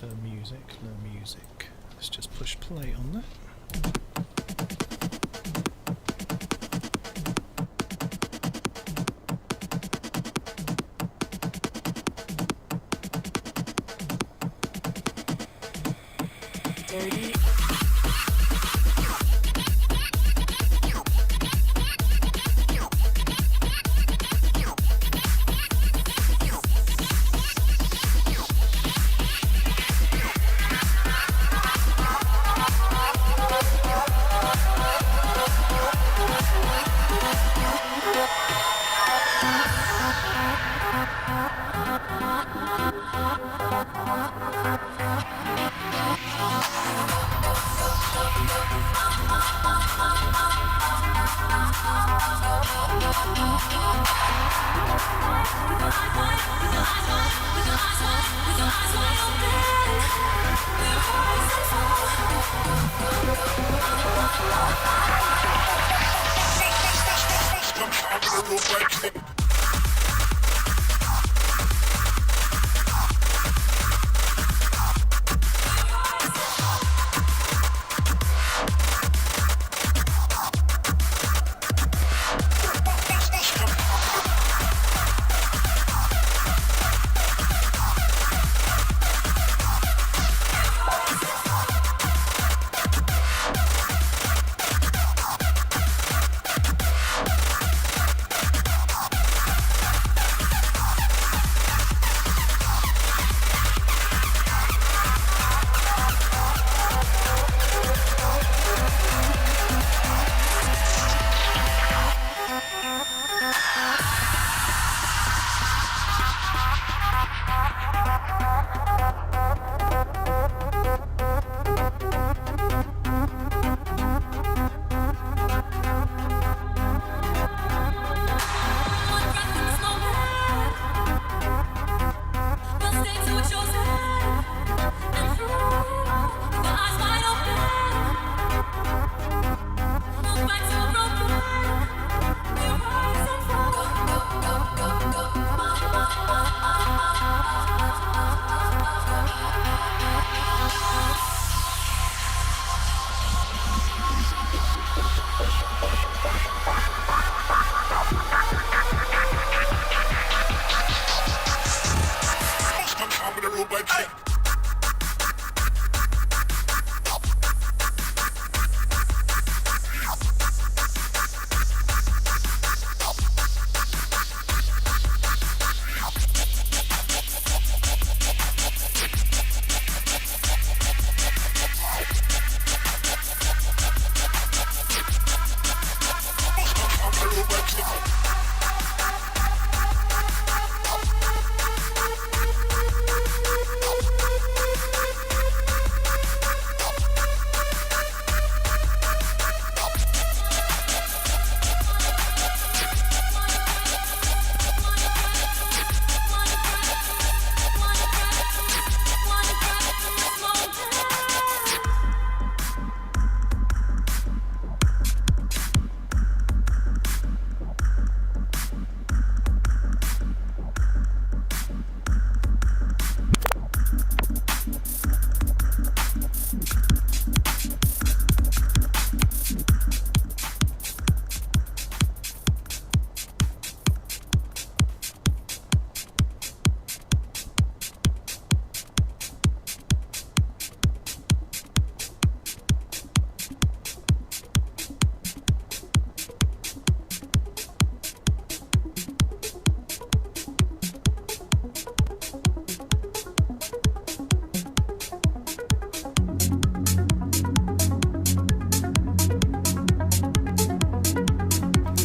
The music. Let's just push play on that. Dirty.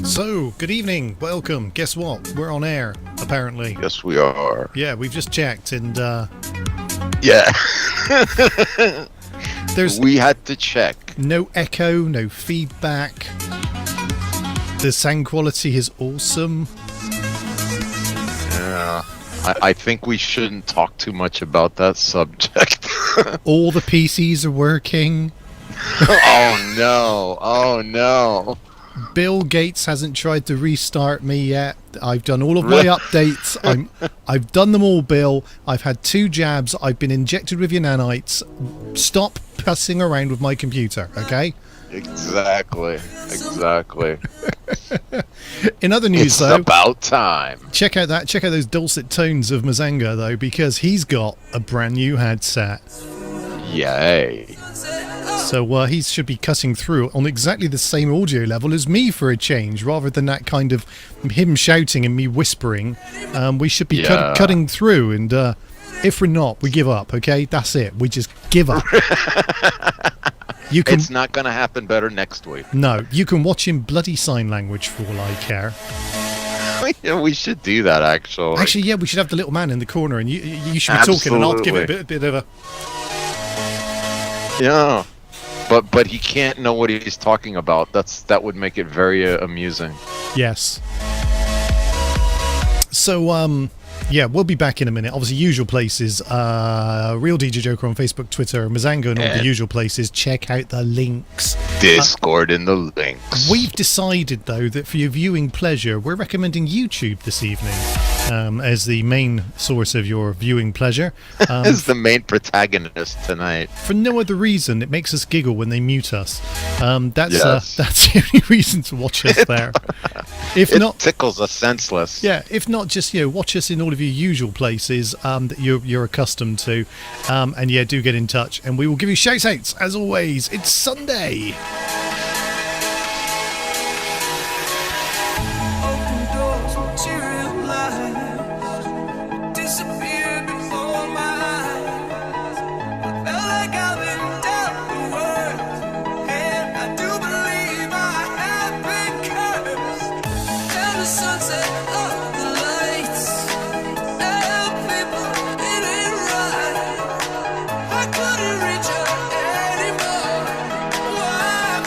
So, good evening, welcome. Guess what? We're on air, apparently. Yes, we are. Yeah, we've just checked, and Yeah. we had to check. No echo, no feedback. The sound quality is awesome. Yeah. I think we shouldn't talk too much about that subject. All the PCs are working. Oh no. Bill Gates hasn't tried to restart me yet. I've done all of my updates. I've done them all, Bill. I've had 2 jabs. I've been injected with your nanites. Stop pussing around with my computer, okay? Exactly. In other news, It's though, about time. check out those dulcet tones of Mazanga, though, because he's got a brand new headset. Yay. So he should be cutting through on exactly the same audio level as me for a change, rather than that kind of him shouting and me whispering. We should be cutting through, and if we're not, we give up, okay? That's it. We just give up. It's not going to happen better next week. No, you can watch in bloody sign language for all I care. We should do that, actually. Actually, yeah, we should have the little man in the corner, and you should be talking, and I'll give it a bit of a... Yeah. But he can't know what he's talking about. That would make it very amusing. Yes. So, yeah, we'll be back in a minute. Obviously, usual places. Real DJ Joker on Facebook, Twitter, Mazanga, and all the usual places. Check out the links. Discord in the links. We've decided, though, that for your viewing pleasure, we're recommending YouTube this evening as the main source of your viewing pleasure. As the main protagonist tonight. For no other reason, it makes us giggle when they mute us. That's Yes. that's the only reason to watch us there. If It not, tickles us senseless. yeah. If not, just watch us in all of your usual places that you're accustomed to, and yeah, do get in touch, and we will give you shout outs as always. It's Sunday. Open doors materialize, disappear before my eyes. I felt like I've been down the world, and I do believe I have been cursed. And the sunset of the lights, and people, it ain't right. I couldn't reach her anymore. Why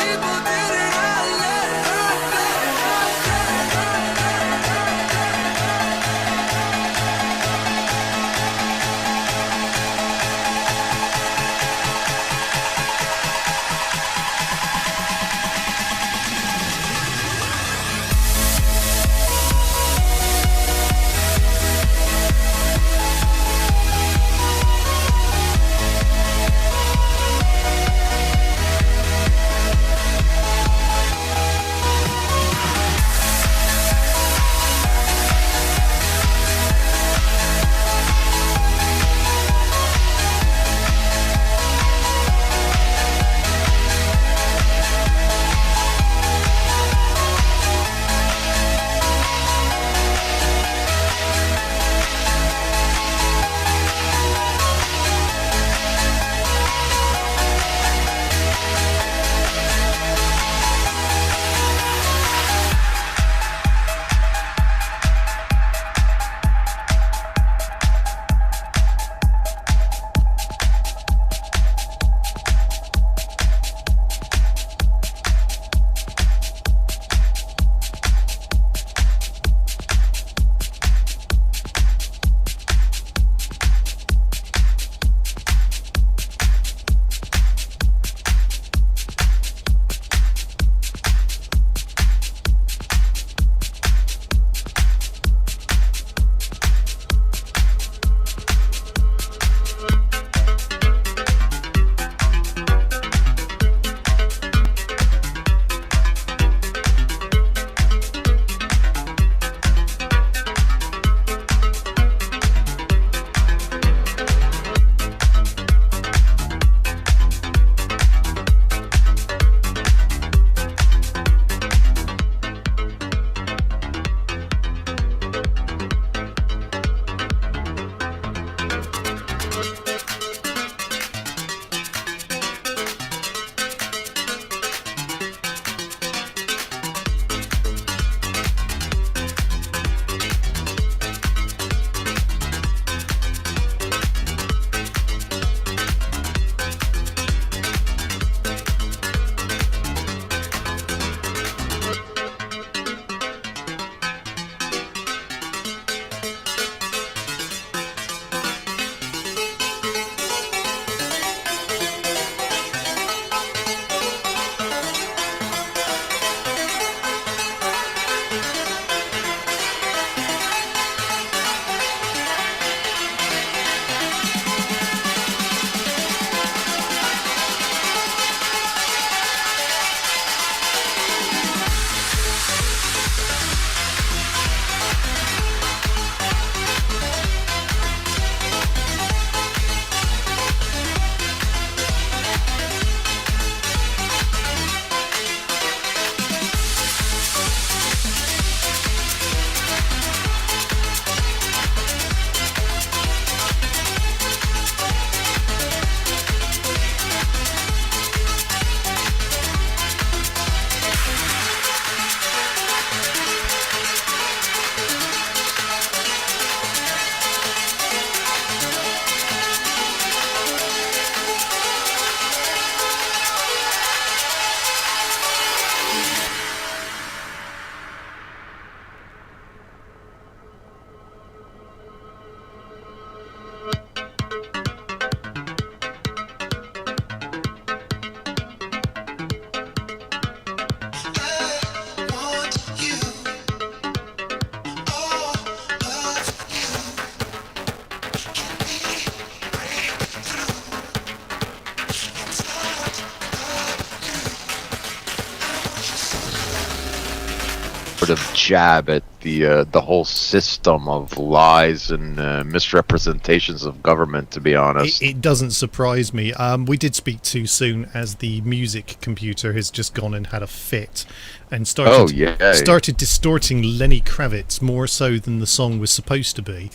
sort of jab at the whole system of lies and misrepresentations of government. To be honest, it doesn't surprise me. We did speak too soon, as the music computer has just gone and had a fit and started distorting Lenny Kravitz more so than the song was supposed to be.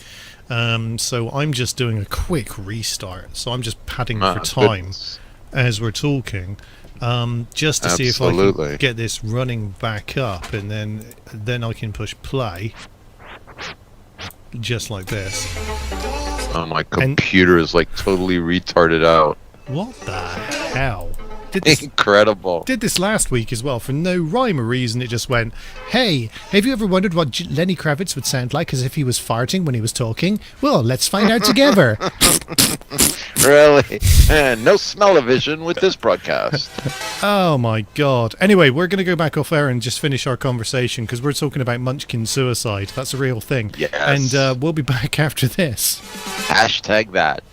So I'm just doing a quick restart. So I'm just padding for time as we're talking. Just to see if I can get this running back up, and then I can push play, just like this. Oh, my computer is like totally retarded out. What the hell? Incredible. Did this last week as well for no rhyme or reason. It just went, hey, have you ever wondered what Lenny Kravitz would sound like as if he was farting when he was talking? Well, let's find out together. Really? No smell-o-vision with this broadcast. Oh my god. Anyway, we're going to go back off air and just finish our conversation, because we're talking about Munchkin suicide. That's a real thing. Yes. And we'll be back after this. Hashtag that.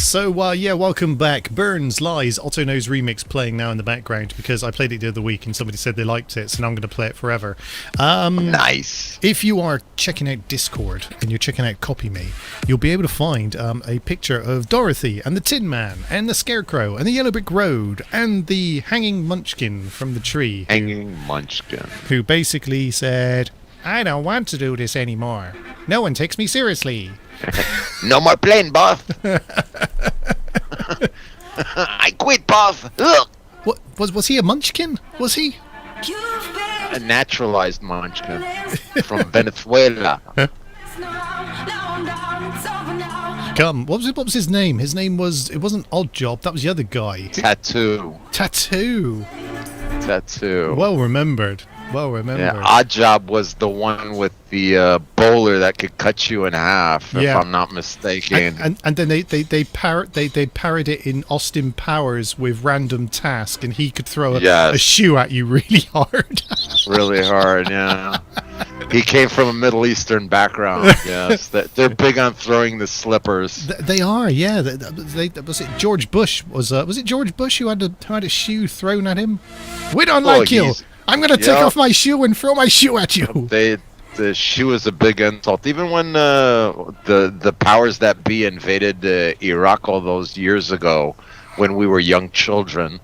So, yeah, welcome back. Burns Lies, Otto Knows remix playing now in the background, because I played it the other week and somebody said they liked it, so now I'm going to play it forever. Nice. If you are checking out Discord and you're checking out Copy Me, you'll be able to find a picture of Dorothy and the Tin Man and the Scarecrow and the Yellow Brick Road and the Hanging Munchkin from the tree. Hanging Munchkin. Who basically said, I don't want to do this anymore. No one takes me seriously. No more playing, boss. I quit, boss. Ugh. What was he a munchkin? Was he a naturalized munchkin from Venezuela? Come, what was his name? His name was, it wasn't Odd Job. That was the other guy. Tattoo. Well remembered. Yeah, Odd Job was the one with the bowler that could cut you in half, if I'm not mistaken. And then they parrot it in Austin Powers with Random Task, and he could throw a shoe at you really hard. Really hard, yeah. He came from a Middle Eastern background. Yes, they're big on throwing the slippers. They are, yeah. Was it George Bush? Was it George Bush who had a shoe thrown at him? We don't like you. I'm going to take off my shoe and throw my shoe at you. The shoe is a big insult. Even when the powers that be invaded Iraq all those years ago, when we were young children,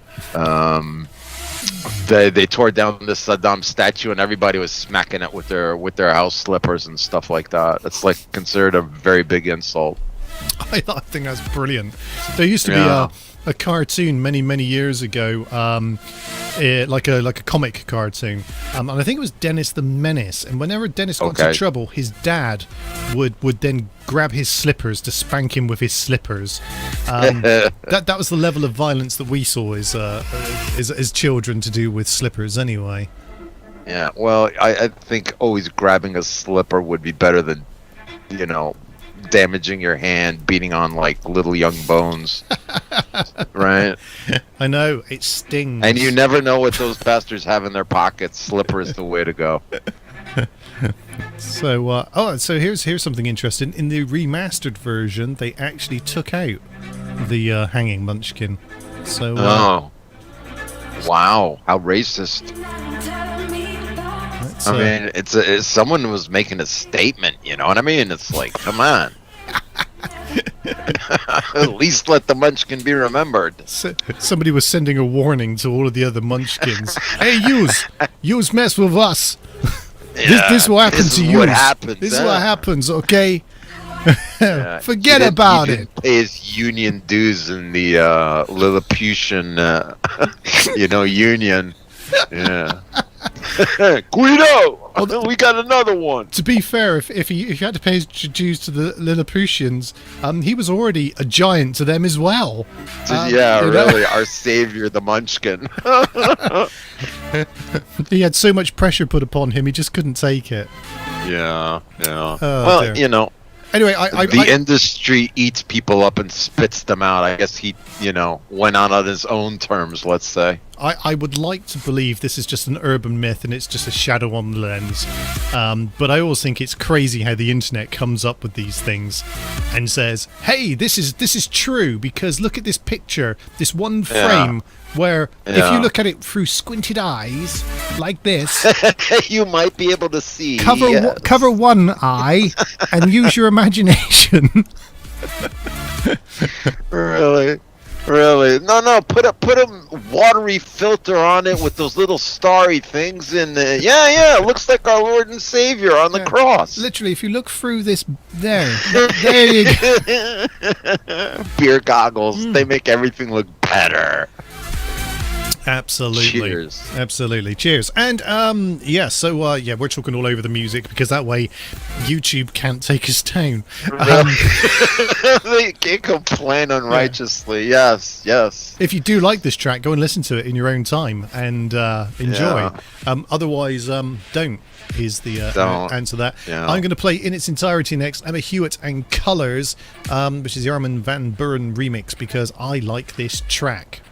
they tore down the Saddam statue and everybody was smacking it with their house slippers and stuff like that. That's like considered a very big insult. I think that's brilliant. There used to be a cartoon many years ago, like a comic cartoon, and I think it was Dennis the Menace. And whenever Dennis got into trouble, his dad would then grab his slippers to spank him with his slippers. That was the level of violence that we saw as children to do with slippers, anyway. Yeah, well, I think always grabbing a slipper would be better than, damaging your hand, beating on like little young bones, right? I know, it stings. And you never know what those bastards have in their pockets. Slipper is the way to go. So, so here's something interesting. In the remastered version, they actually took out the hanging munchkin. So, Oh, wow, how racist! that's, I mean, it's someone was making a statement. You know what I mean? It's like, come on. At least let the munchkin be remembered. somebody was sending a warning to all of the other munchkins. Hey, yous mess with us. This will happen to you. This is what happens, okay? Forget about he didn't pay his union dues in the Lilliputian, union. Yeah. Guido, we got another one. To be fair, if he had to pay his dues to the Lilliputians, he was already a giant to them as well. Really, our savior, the Munchkin. He had so much pressure put upon him, he just couldn't take it. Yeah. Oh, Well, dear. Anyway, the industry eats people up and spits them out. I guess he, went on his own terms, let's say. I would like to believe this is just an urban myth and it's just a shadow on the lens. But I always think it's crazy how the internet comes up with these things and says, hey, this is true because look at this picture, this one frame where if you look at it through squinted eyes like this, you might be able to see. Cover one eye and use your imagination. Really? No. Put a watery filter on it with those little starry things in the. Yeah. It looks like our Lord and Savior on the cross. Literally, if you look through this, there you go. Beer goggles. They make everything look better. Absolutely. Cheers. Absolutely. Cheers. And so we're talking all over the music because that way YouTube can't take us down. They can't complain unrighteously. Yes. If you do like this track, go and listen to it in your own time and enjoy. Otherwise, don't is the answer to that. Yeah. I'm going to play in its entirety next Emma Hewitt and Colours, which is the Armin van Buuren remix because I like this track.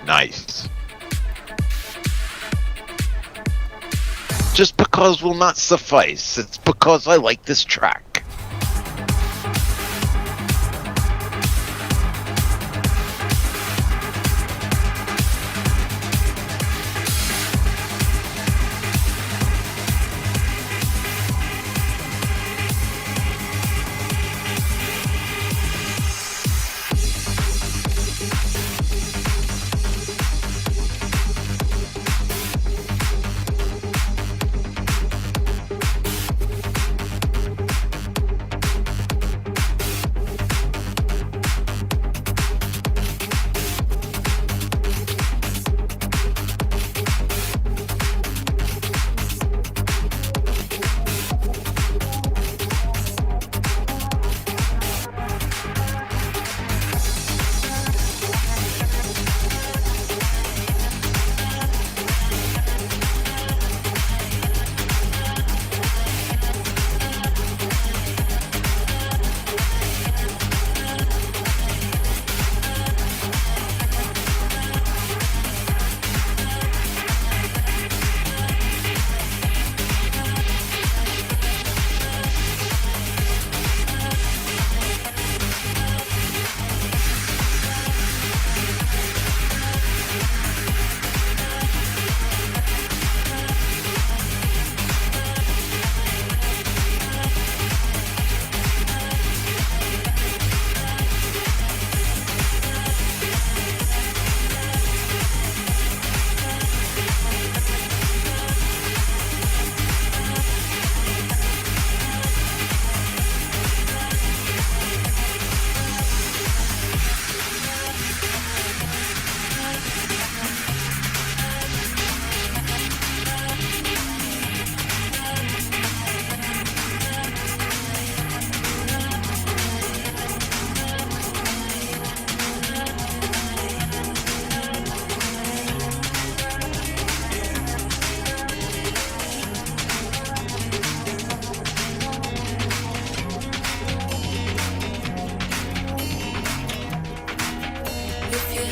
Nice. Just because will not suffice. It's because I like this track.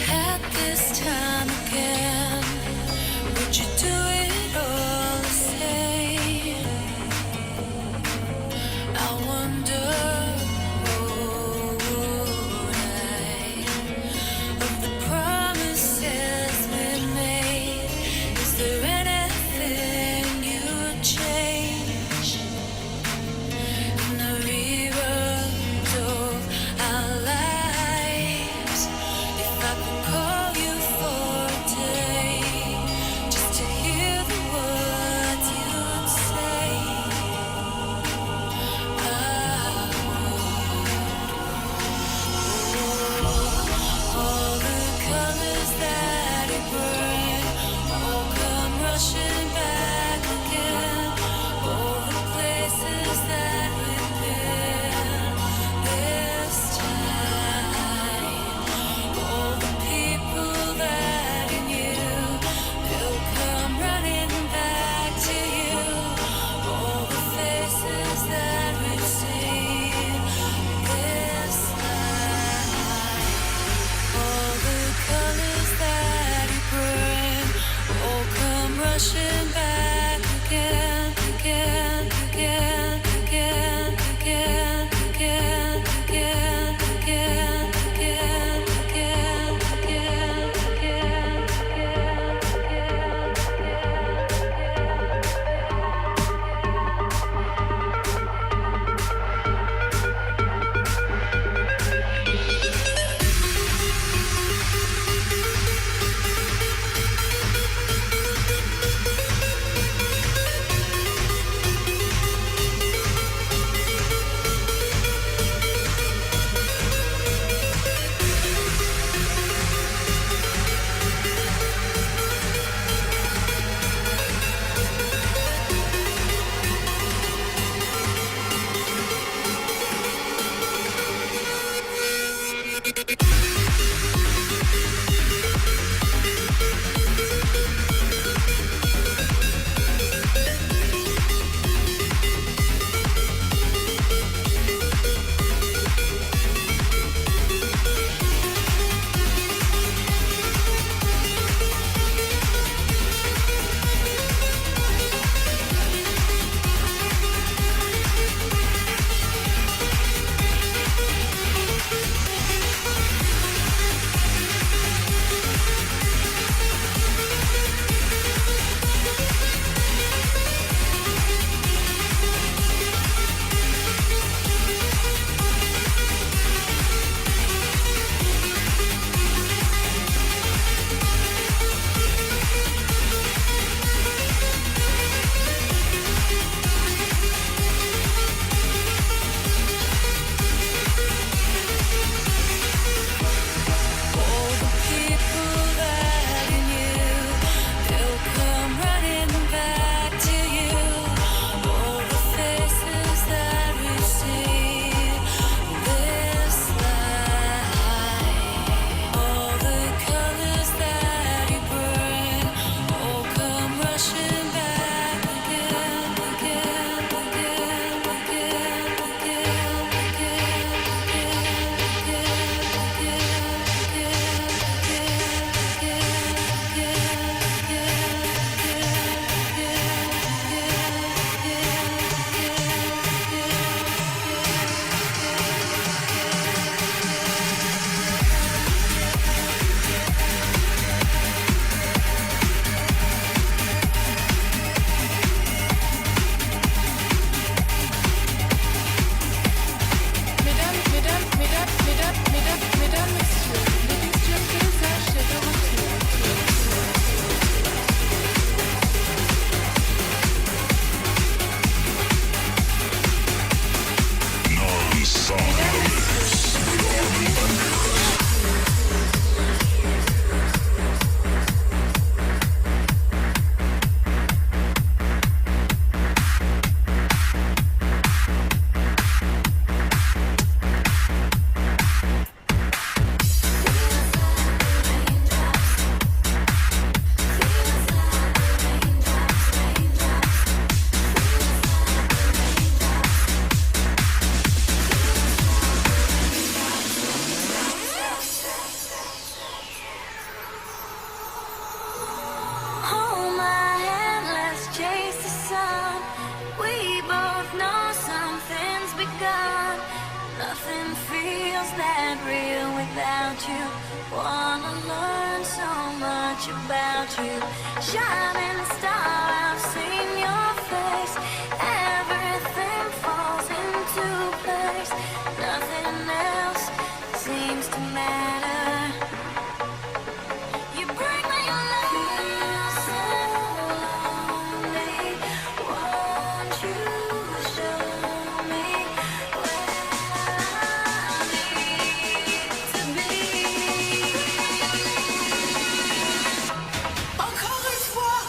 had this time again, would you do it all the same? I wonder, would I, of the promises we made, is there anything you'd change? In the reruns of our lives, if I could call you for a day. much about you. Shining star, I've seen your face. Everything falls into place. Nothing else seems to matter. You bring me love so lonely. Won't you show me where I need to be? Encore une fois.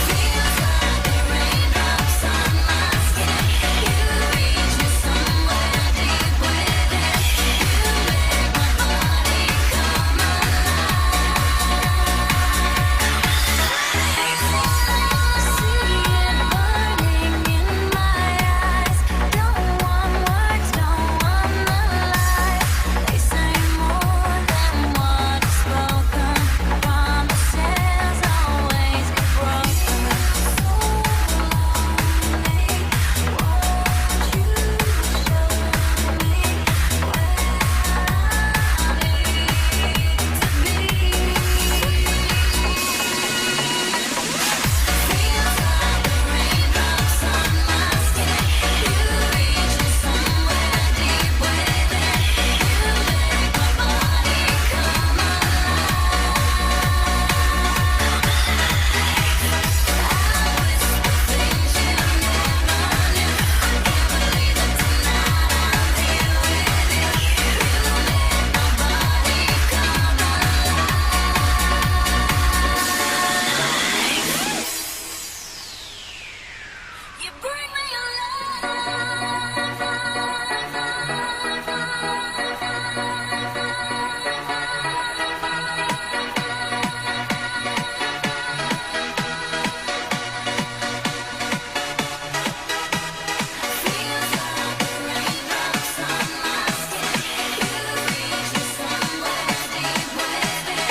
Feels like the raindrops on my skin. You reach me somewhere deep within. You make my body come alive. See it burning in my eyes. Don't want words, don't want the lies. They say more than what is spoken. Promises always get broken. So lonely. Won't you show me where I need to be? Feels like the raindrops on my skin. You reach me somewhere deep within. You make my body come alive. I whisper things you never knew. I can't believe that tonight I'm here with you. You make my body come alive. You bring me Feels like the raindrops on my skin. You reach me somewhere deep within.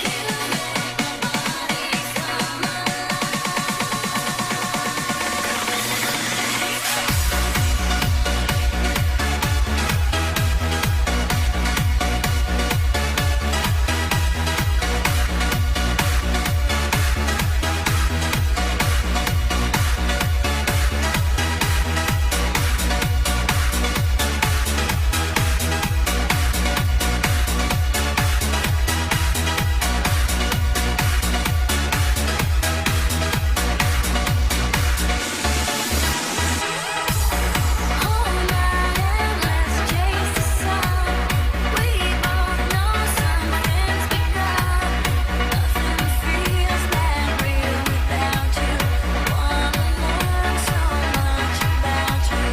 You make my body come Hold my hand, let's chase the sun. We both know something's begun. Nothing feels that real without you. Wanna learn so much about you.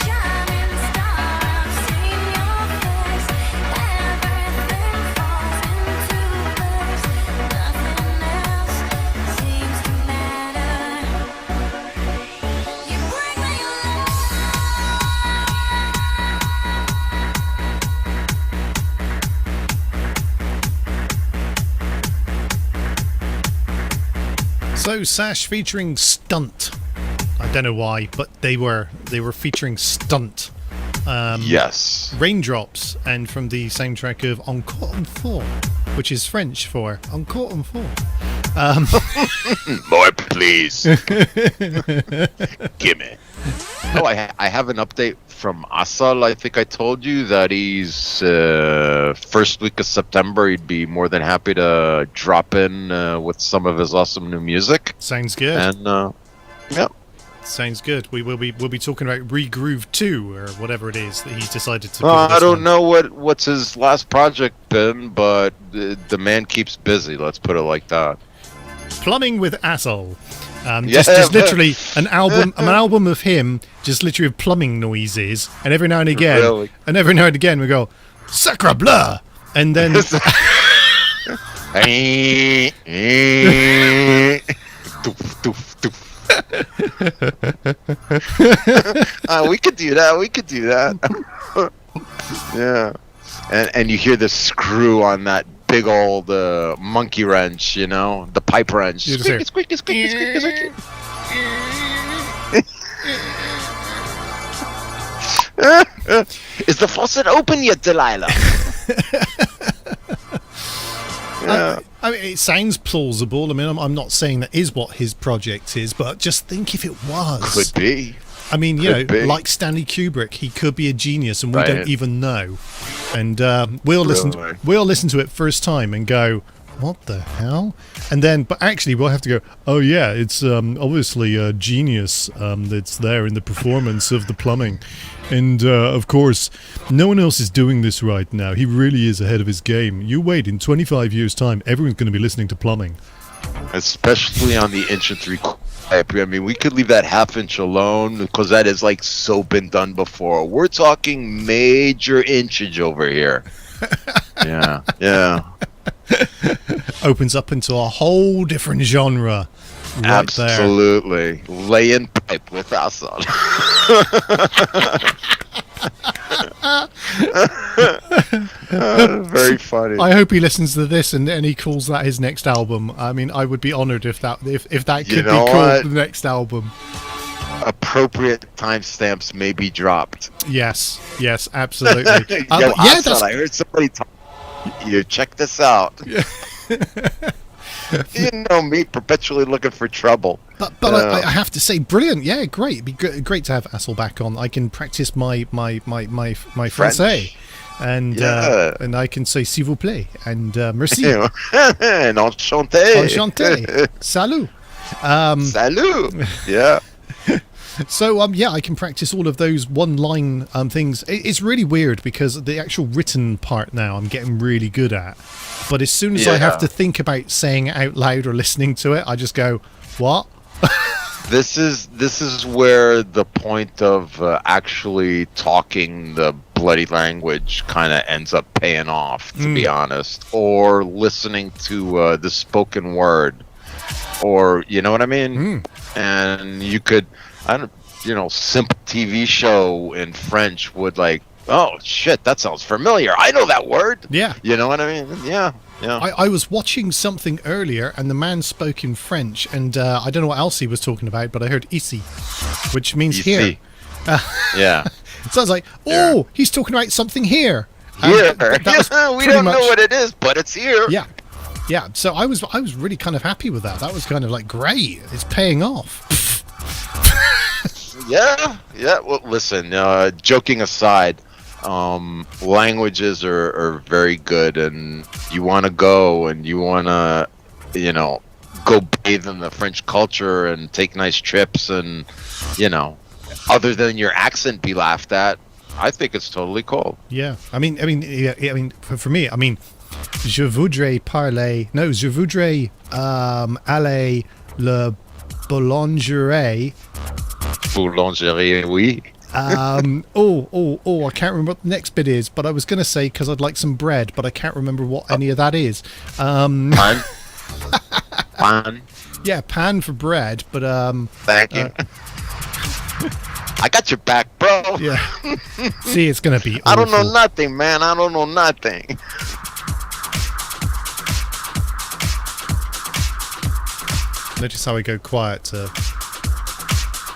Shining star, I've seen your face. Everything falls into place. Nothing else seems to matter. You bring me So Sash featuring Stunt. I don't know why, but they were featuring Stunt. Yes. Raindrops, and from the soundtrack of Encore une fois, which is French for Encore une fois. More, please. Gimme. Oh, I have an update from Asal. I think I told you that he's first week of September. He'd be more than happy to drop in with some of his awesome new music. Sounds good. And yeah, Sounds good. We'll be talking about Regroove 2 or whatever it is that he's decided to. I don't know what's his last project been, but the man keeps busy. Let's put it like that. Plumbing with Asshole. Just literally an album of him, just literally with plumbing noises, and every now and again, we go "Sacre bleu," and then we could do that. Yeah, and you hear the screw on that big old monkey wrench, you know, the pipe wrench. Squeaky, squeaky, squeaky, squeaky, squeaky. Is the faucet open yet, Delilah? I mean, it sounds plausible. I mean, I'm not saying that is what his project is, but just think if it was. Could be. I mean, Could be. like Stanley Kubrick, he could be a genius, and we Right. don't even know. And we'll Really? listen to it first time and go, "What the hell?" And then, but actually, we'll have to go, "Oh yeah, it's obviously a genius that's there in the performance of the plumbing." And of course, no one else is doing this right now. He really is ahead of his game. You wait, in 25 years' time, everyone's going to be listening to plumbing. Especially on the inch and three quarter type. I mean, we could leave that half inch alone because that has like so been done before. We're talking major inchage over here. Yeah. Opens up into a whole different genre. Right there. Absolutely. Lay in pipe with us on. Very funny. I hope he listens to this and he calls that his next album. I mean, I would be honoured if that could be know called what? the next album. Appropriate timestamps may be dropped. Yes, absolutely. Yo, But Asad, I heard somebody talk. You check this out. You know me, perpetually looking for trouble. But I have to say, brilliant. Yeah, great. It'd be great to have Assel back on. I can practice my Francais. And and I can say s'il vous plaît and merci. And enchanté. Enchanté. Salut. Salut. Yeah. So I can practice all of those one-line things. It's really weird because the actual written part now I'm getting really good at, but as soon as I have to think about saying it out loud or listening to it, I just go, "What?" This is where the point of actually talking the bloody language kind of ends up paying off, to be honest, or listening to the spoken word, or you know what I mean. And you could. Simple TV show in French would like, oh shit, that sounds familiar. I know that word. Yeah. You know what I mean? Yeah. I was watching something earlier and the man spoke in French and I don't know what else he was talking about, but I heard ici, which means here. Yeah. So I was like, he's talking about something here. Here. We don't much know what it is, but it's here. Yeah. So I was really kind of happy with that. That was kind of like, great. It's paying off. Yeah. Well, listen, joking aside, languages are very good, and you want to go and you want to, go bathe in the French culture and take nice trips and, other than your accent be laughed at, I think it's totally cool. Yeah. I mean, for me, je voudrais aller le boulangerie. Boulangerie, oui. I can't remember what the next bit is, but I was going to say because I'd like some bread, but I can't remember what any of that is. Pan. Pan. Yeah, pan for bread, but Thank you. I got your back, bro. Yeah. See, it's going to be awful. I don't know nothing, man. I don't know nothing. Notice how I go quiet to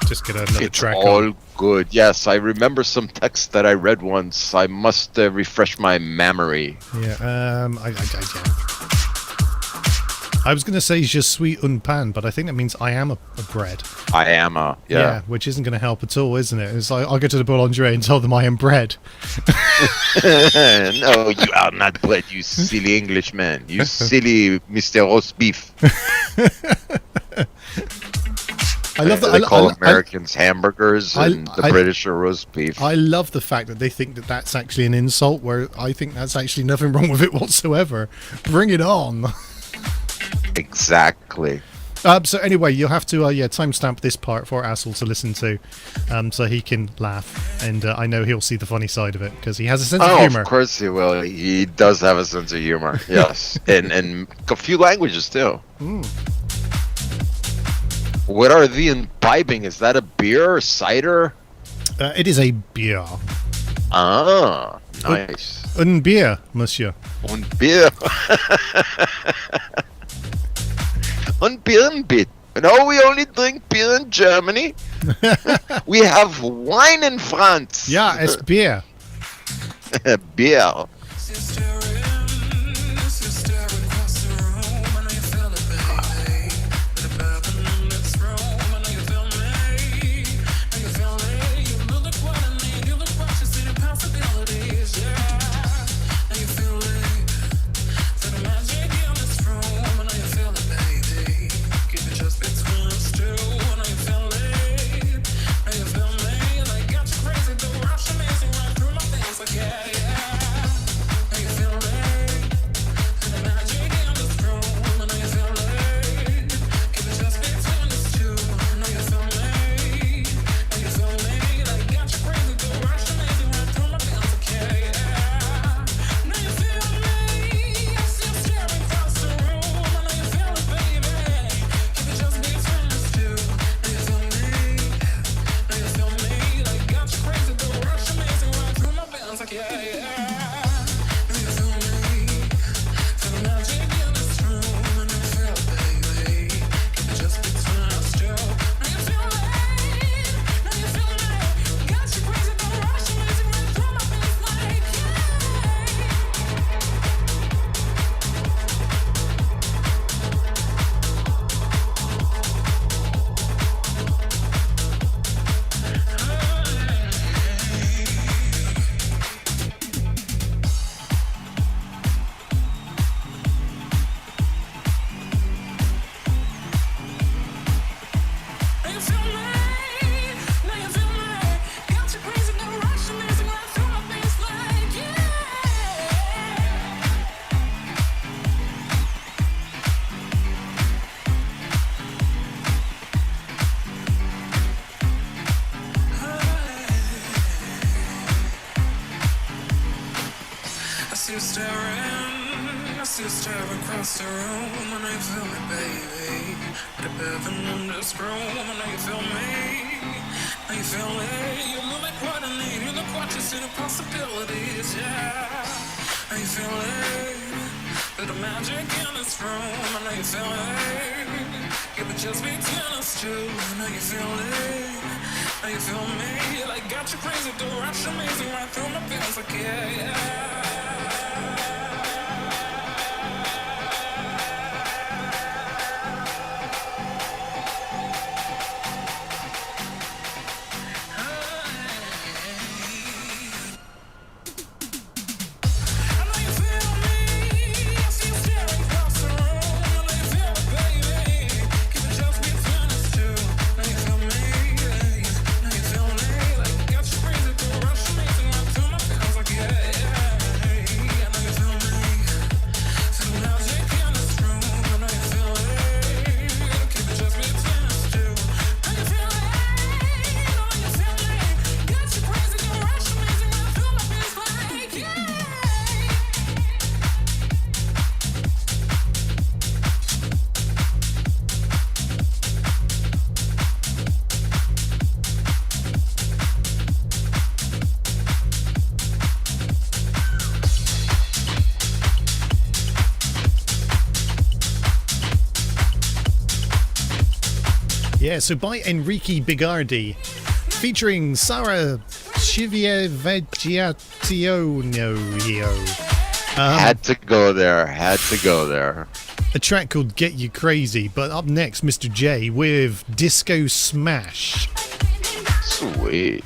just get another track all on. good. Yes, I remember some text that I read once. I must refresh my memory. Yeah. I was going to say je suis un pan, but I think that means I am a bread. I am yeah. Which isn't going to help at all, isn't it? It's like I'll go to the boulangerie and tell them I am bread. No, you are not bread, you silly Englishman. You silly Mr. Roast Beef. I love that. They call Americans hamburgers and the British are roast beef. I love the fact that they think that that's actually an insult, where I think that's actually nothing wrong with it whatsoever. Bring it on. Exactly. So anyway, you'll have to timestamp this part for Assel to listen to, so he can laugh, and I know he'll see the funny side of it because he has a sense of humor. Of course he will. He does have a sense of humor. Yes, and a few languages too. What are the imbibing? Is that a beer or cider? It is a beer. Ah, nice. Un beer, monsieur. Un beer. Un beer and bit. No, we only drink beer in Germany. We have wine in France. Yeah, it's beer. Beer. Sister in, sister across the you staring, I see you staring across the room. I know you feel me, baby. The bathroom in this room. I know you feel me. Now you feel me. You look like what I need. You look what you see the possibilities, yeah. Now you feel it. There's the magic in this room. I know you feel it. Yeah, but just between us two. I know you feel it. Now you feel me. Like got you crazy, do rush amazing right through my veins, like yeah, yeah. Yeah, so by Enrique Bigardi, featuring Sara Chivieveggiationo. Had to go there. Had to go there. A track called Get You Crazy. But up next, Mr. J with Disco Smash. Sweet.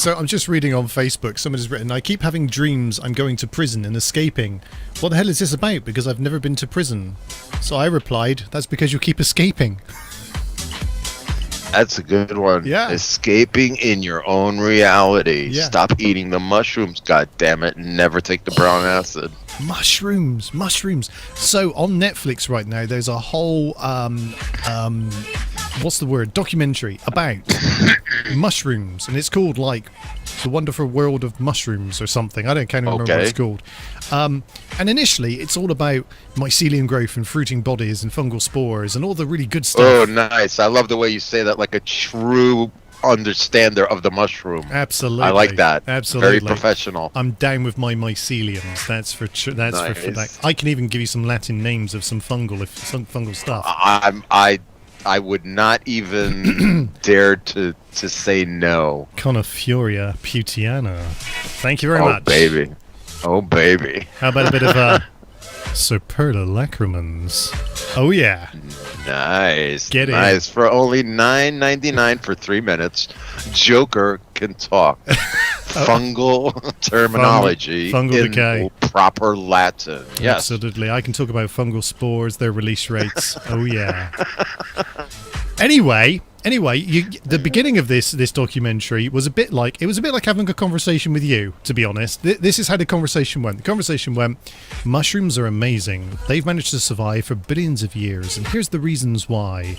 So I'm just reading on Facebook, someone has written, I keep having dreams I'm going to prison and escaping. What the hell is this about? Because I've never been to prison. So I replied, that's because you keep escaping. That's a good one. Yeah. Escaping in your own reality. Yeah. Stop eating the mushrooms, god damn it, and never take the brown acid. Mushrooms. So on Netflix right now, there's a whole what's the word? Documentary about mushrooms, and it's called like The Wonderful World of Mushrooms or something. Can't remember what it's called. And initially, it's all about mycelium growth and fruiting bodies and fungal spores and all the really good stuff. Oh, nice. I love the way you say that, like a true understander of the mushroom. Absolutely. I like that. Absolutely. Very professional. I'm down with my myceliums. That's for that. I can even give you some Latin names of some fungal stuff. I would not even dare to say no. Conifloria putiana. Thank you very much. Oh baby. How about a bit of Superla lacrimans? Oh yeah. Nice. Get in. Nice. For only $9.99 for 3 minutes, Joker can talk fungal terminology fungal in decay. Proper Latin. Yes. Absolutely. I can talk about fungal spores, their release rates. Oh yeah. Anyway, the beginning of this documentary was a bit like having a conversation with you, to be honest. This is how the conversation went. The conversation went, mushrooms are amazing. They've managed to survive for billions of years, and here's the reasons why.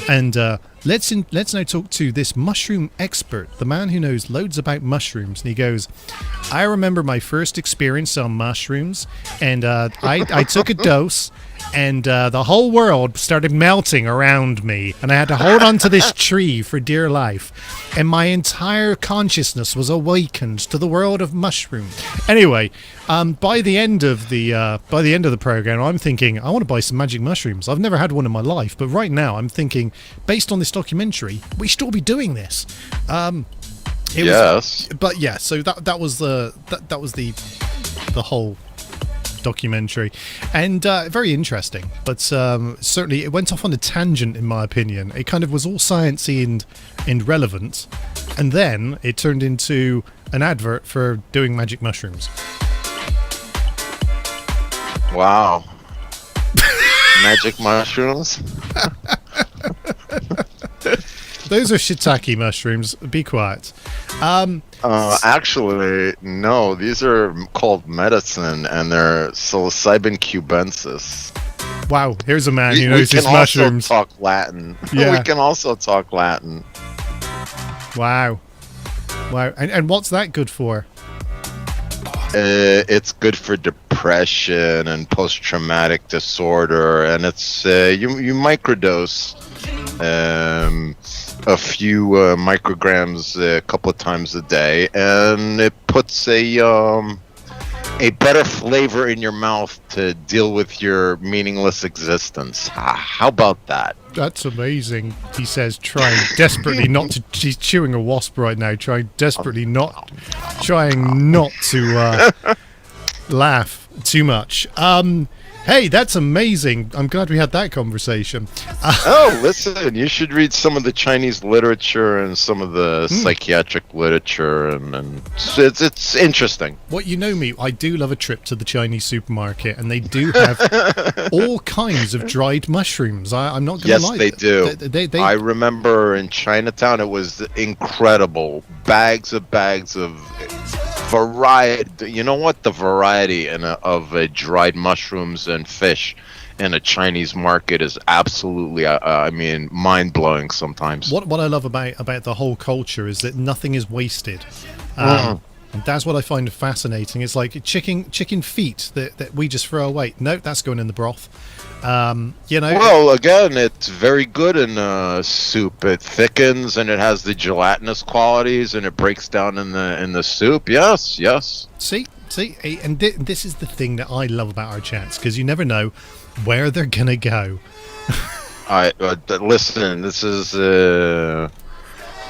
And let's now talk to this mushroom expert, the man who knows loads about mushrooms. And he goes, I remember my first experience on mushrooms, and I took a dose. And the whole world started melting around me, and I had to hold on to this tree for dear life, and my entire consciousness was awakened to the world of mushrooms. Anyway, by the end of the program, I'm thinking I want to buy some magic mushrooms. I've never had one in my life, but right now I'm thinking, based on this documentary, we should all be doing this. Yes. But yeah, so that was the whole documentary, and very interesting, but certainly it went off on a tangent, in my opinion. It kind of was all sciencey and relevant, and then it turned into an advert for doing magic mushrooms. Wow. Magic mushrooms? Those are shiitake mushrooms. Be quiet. Actually, no. These are called medicine, and they're psilocybin cubensis. Wow, here's a man who knows his mushrooms. We can also talk Latin. Yeah. We can also talk Latin. Wow. And what's that good for? It's good for depression and post-traumatic disorder, and it's you microdose a few micrograms a couple of times a day, and it puts a better flavor in your mouth to deal with your meaningless existence. How about that? That's amazing. He says, trying desperately not to. She's chewing a wasp right now, trying not to laugh too much. Hey, that's amazing. I'm glad we had that conversation. Oh, listen, you should read some of the Chinese literature and some of the psychiatric literature, and it's interesting. Well, you know me, I do love a trip to the Chinese supermarket, and they do have all kinds of dried mushrooms. I'm not going to lie. Yes, they do. I remember in Chinatown, it was incredible. Bags of variety. You know what? The variety of dried mushrooms and fish in a Chinese market is absolutely, mind blowing sometimes. What I love about the whole culture is that nothing is wasted. And that's what I find fascinating. It's like chicken feet that we just throw away. No, that's going in the broth. Well, again, it's very good in soup. It thickens, and it has the gelatinous qualities, and it breaks down in the soup. Yes. See, and this is the thing that I love about our chats, because you never know where they're gonna go. Listen, this is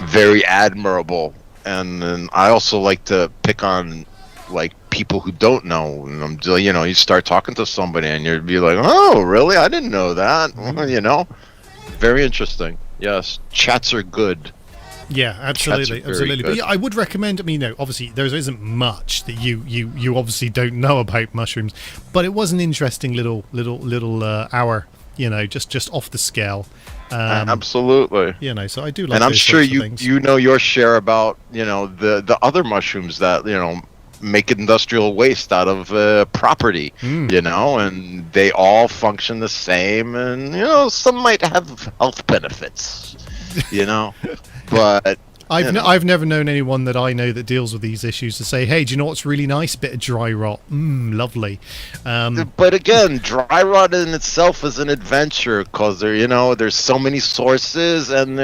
very admirable, and I also like to pick on people who don't know, and you start talking to somebody and you'd be like, oh really, I didn't know that. Very interesting. Yes, chats are good. Yeah, absolutely. But yeah, I would recommend. Obviously there isn't much that you obviously don't know about mushrooms, but it was an interesting little hour just off the scale. Absolutely. So I do like. And I'm those sure sorts of things. you know your share about the other mushrooms that make industrial waste out of property. And they all function the same, and some might have health benefits. But I've never known anyone that I know that deals with these issues to say, hey, do you know what's really nice? Bit of dry rot. Lovely. But again, dry rot in itself is an adventure because there's so many sources, and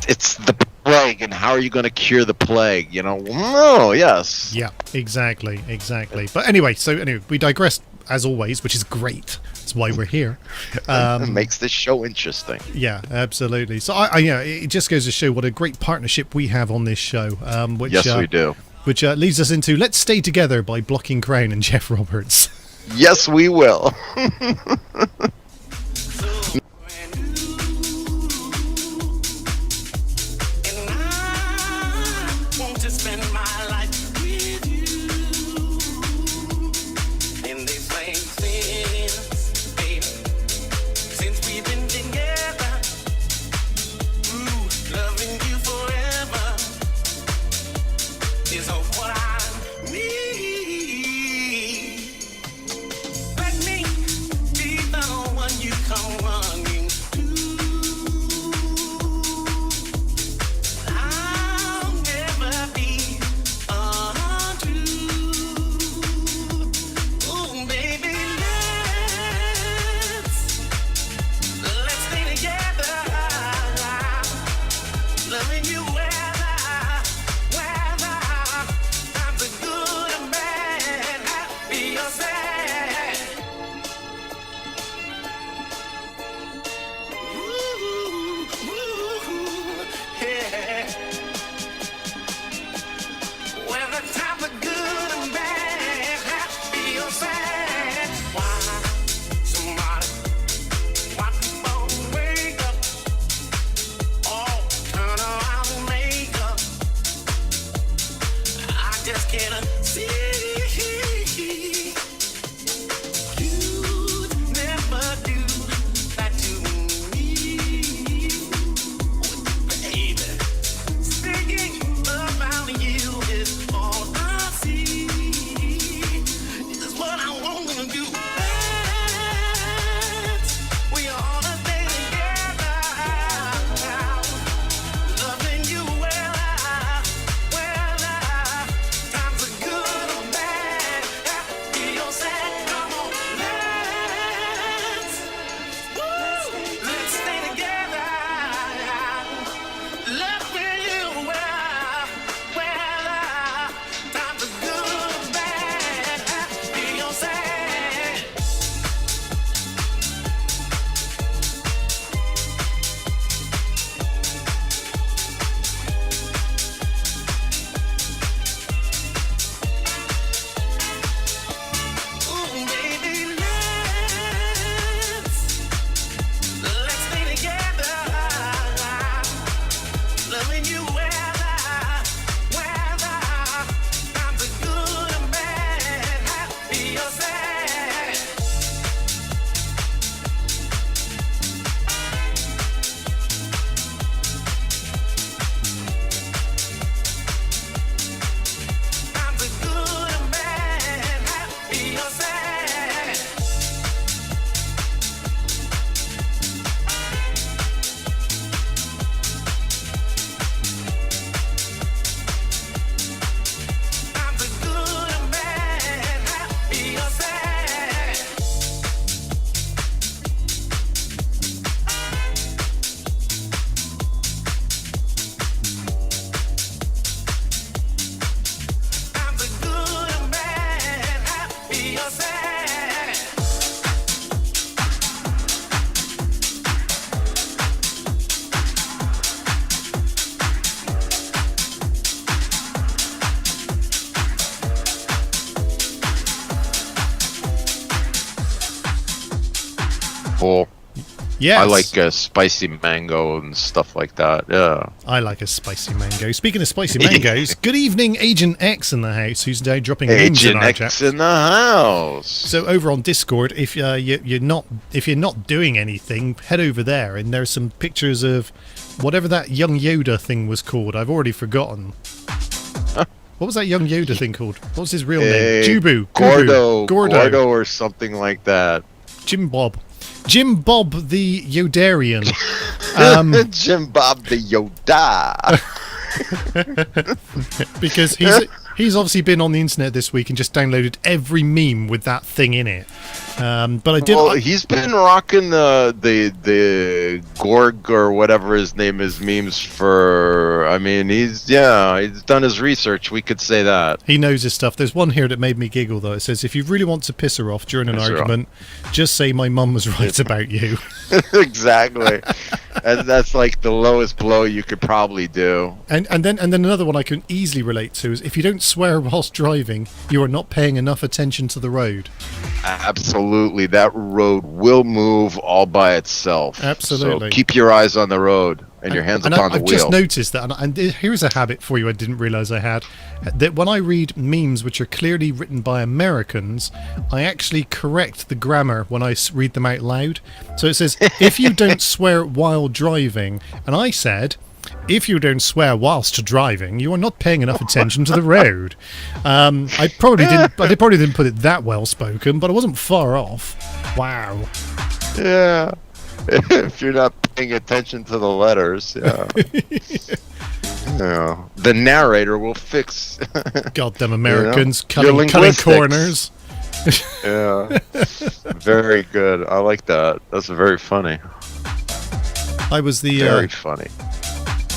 it's the plague, and how are you going to cure the plague? Oh, yes. Yeah, exactly. But anyway, we digressed as always, which is great. That's why we're here. It makes this show interesting. Yeah, absolutely. So it just goes to show what a great partnership we have on this show. Which, yes, we do. Which leads us into Let's Stay Together by Blocking Crown and Jeff Roberts. Yes, we will. Yes. I like spicy mango and stuff like that. Yeah. I like a spicy mango. Speaking of spicy mangoes, good evening, Agent X in the house, who's now dropping names in Agent our X chat. in the house. So over on Discord, if you're not doing anything, head over there, and there's some pictures of whatever that young Yoda thing was called. I've already forgotten. What was that young Yoda thing called? What was his real name? Jubu. Gordo or something like that. Jim Bob the Yodarian. Jim Bob the Yoda. Because he's obviously been on the internet this week and just downloaded every meme with that thing in it. But I did. Well, he's been rocking the Gorg or whatever his name is memes for. I mean, he's done his research. We could say that he knows his stuff. There's one here that made me giggle though. It says, "If you really want to piss her off during an argument, just say my mum was right about you." Exactly. And that's like the lowest blow you could probably do. And then another one I can easily relate to is, if you don't swear whilst driving, you are not paying enough attention to the road. Absolutely, that road will move all by itself. Absolutely. So keep your eyes on the road and your hands upon the I've wheel. just noticed that, and here's a habit for you I didn't realise I had, that when I read memes which are clearly written by Americans, I actually correct the grammar when I read them out loud. So it says, if you don't swear while driving, and I said, if you don't swear whilst driving, you are not paying enough attention to the road. I probably didn't put it that well spoken, but I wasn't far off. Wow. Yeah. If you're not paying attention to the letters, yeah. Yeah. The narrator will fix. Goddamn Americans, Your cutting corners. Yeah. Very good. I like that. That's very funny. Very funny.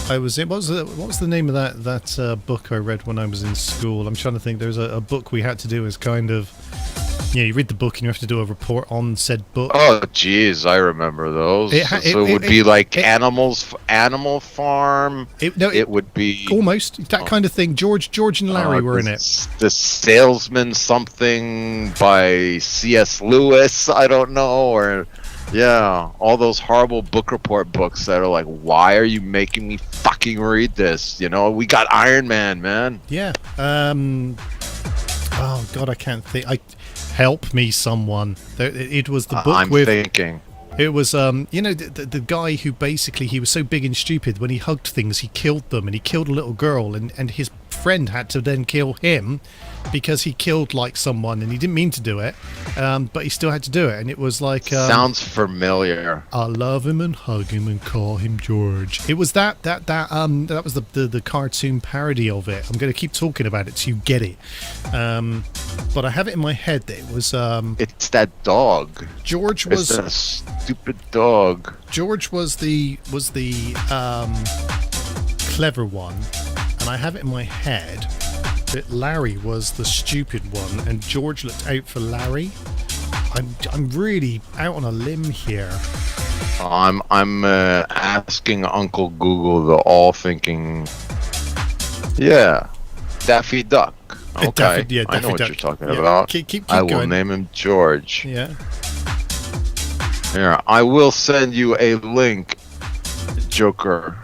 What was the name of that book I read when I was in school? I'm trying to think. There's a book we had to do as kind of, you read the book and you have to do a report on said book. Oh, jeez, I remember those. It would be like Animal Farm. It would be almost that kind of thing. George and Larry were in it. The Salesman something by C.S. Lewis. I don't know, or. Yeah, all those horrible book report books that are like, why are you making me fucking read this? We got Iron Man. Yeah. Oh God, I can't think. Help me, someone. It was the book with. I'm thinking. It was, the guy who basically, he was so big and stupid, when he hugged things, he killed them, and he killed a little girl, and his friend had to then kill him because he killed, someone, and he didn't mean to do it, but he still had to do it, and it was like... sounds familiar. I love him and hug him and call him George. It was that was the cartoon parody of it. I'm going to keep talking about it till you get it. But I have it in my head that it was... it's that dog. George was... It's that stupid dog. George was the clever one, and I have it in my head that Larry was the stupid one, and George looked out for Larry. I'm really out on a limb here. I'm asking Uncle Google the all-thinking. Yeah, Daffy Duck. Okay, Daffy I know what Duck. you're talking about. Keep I will going. name him George. Yeah. Here, I will send you a link, Joker.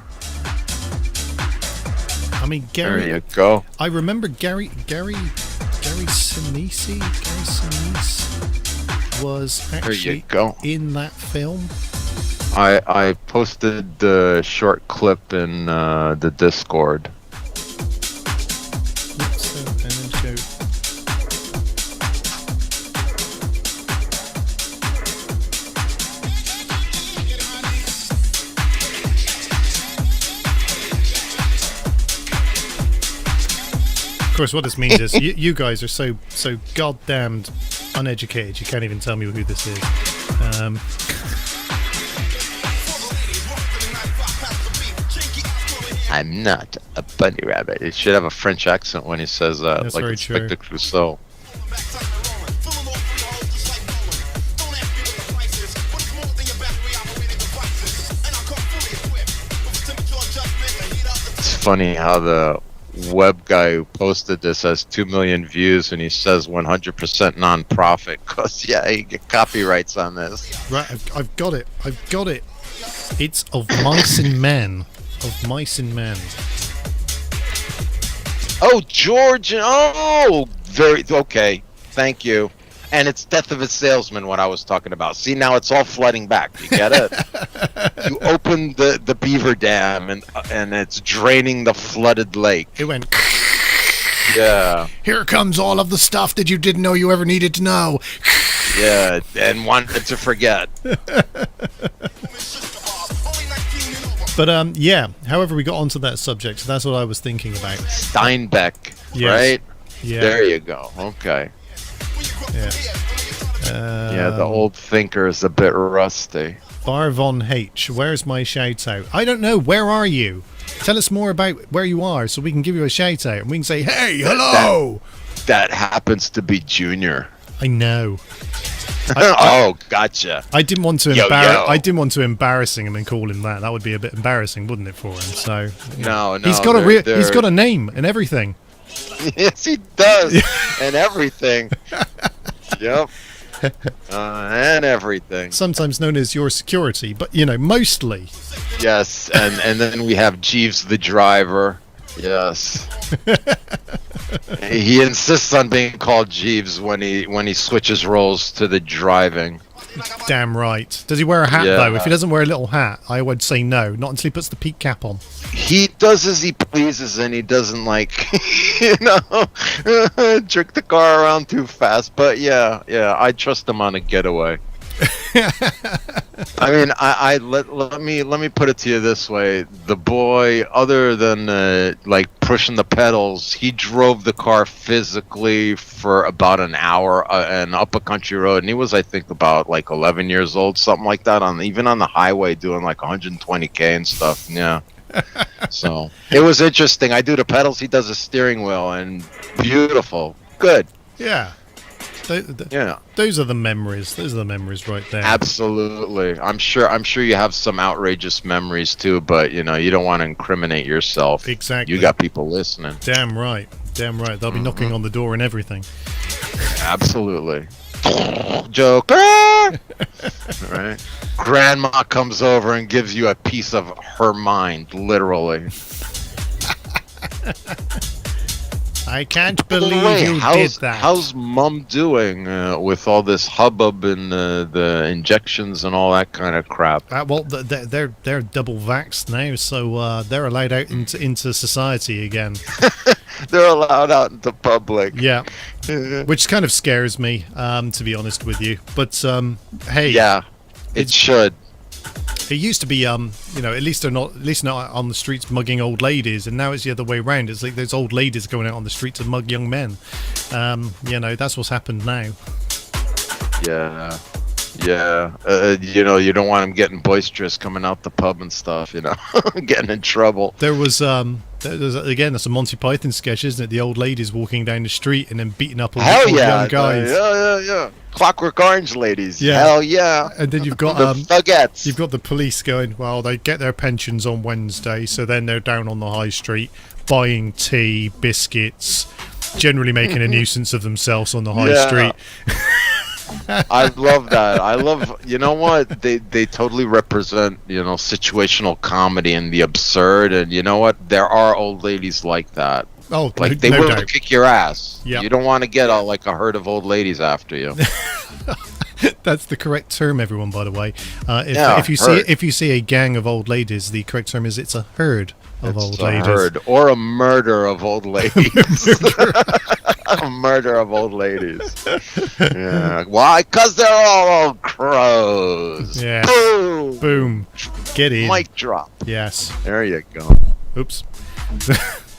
I mean, Gary. There you go. I remember Gary Sinise. Gary Sinise was actually in that film. I posted the short clip in the Discord. Of course, what this means is you guys are so goddamned uneducated. You can't even tell me who this is. I'm not a bunny rabbit. It should have a French accent when he says that, That's like very Inspector true. Clouseau. It's funny how the web guy who posted this has 2 million views, and he says 100% non-profit. Cause yeah, he get copyrights on this. Right, I've got it. I've got it. It's of Mice and Men. Of Mice and Men. Oh, George. Oh, very okay. Thank you. And it's Death of a Salesman, what I was talking about. See, now it's all flooding back. You get it? You open the beaver dam, and it's draining the flooded lake. It went. Yeah. Here comes all of the stuff that you didn't know you ever needed to know. Yeah, and wanted to forget. But yeah. However, we got onto that subject. So that's what I was thinking about. Steinbeck, Yes. right? Yeah. There you go. Okay. Yeah. Yeah, the old thinker is a bit rusty. Bar Von H, where's my shout out? I don't know. Where are you? Tell us more about where you are so we can give you a shout out and we can say, hey, hello. That happens to be Junior. I know. Oh, gotcha. I didn't want to Yo, yo. I didn't want to embarrassing him and call him that. That would be a bit embarrassing, wouldn't it, for him? So No, he's got they're- he's got a name and everything. Yes, he does, and everything. Yep. And everything. Sometimes known as your security, but you know, mostly. Yes, and then we have Jeeves the driver. Yes. He insists on being called Jeeves when he switches roles to the driving. Damn right. Does he wear a hat Yeah. though? If he doesn't wear a little hat, I would say no. Not until he puts the peak cap on. He does as he pleases, and he doesn't like, jerk the car around too fast. But yeah, I trust him on a getaway. I mean, let me put it to you this way: the boy, other than like pushing the pedals, he drove the car physically for about an hour and up a country road, and he was, I think, about like 11 years old, something like that, even on the highway doing like 120K and stuff. Yeah. So it was interesting. I do the pedals, he does the steering wheel, and beautiful. Good. Yeah. Yeah. Those are the memories. Those are the memories right there. Absolutely. I'm sure you have some outrageous memories too, but you don't want to incriminate yourself. Exactly. You got people listening. Damn right. Damn right. They'll be knocking on the door and everything. Absolutely. Joker. Right. Grandma comes over and gives you a piece of her mind, literally. I can't believe Wait, you did that. How's Mum doing with all this hubbub and the injections and all that kind of crap? Well, they're double vaxxed now, so they're allowed out into society again. They're allowed out into public. Yeah, which kind of scares me, to be honest with you. But hey, Yeah, it should. it used to be at least they're not on the streets mugging old ladies, and now it's the other way around. It's like those old ladies going out on the streets and mug young men. That's what's happened now. Yeah. You don't want them getting boisterous coming out the pub and stuff, getting in trouble. There's again, that's a Monty Python sketch, isn't it? The old ladies walking down the street and then beating up all Hell the yeah. young guys. Yeah. Clockwork Orange ladies. Yeah. Hell yeah. And then you've got The thuggets. you've got the police going, well, they get their pensions on Wednesday, so then they're down on the high street buying tea, biscuits, generally making a nuisance of themselves on the high Yeah. street. I love that. You know what? They totally represent, situational comedy and the absurd. And you know what? There are old ladies like that. Oh, Like, they no will doubt. kick your ass. Yep. You don't want to get a herd of old ladies after you. That's the correct term, everyone. By the way, Yeah, if you see a gang of old ladies, the correct term is it's a herd of It's old a ladies. herd or a murder of old ladies. A murder of old ladies. Yeah. Why? Because they're all old crows. Yeah. Boom. Boom. Get in. Mic drop. Yes. There you go. Oops.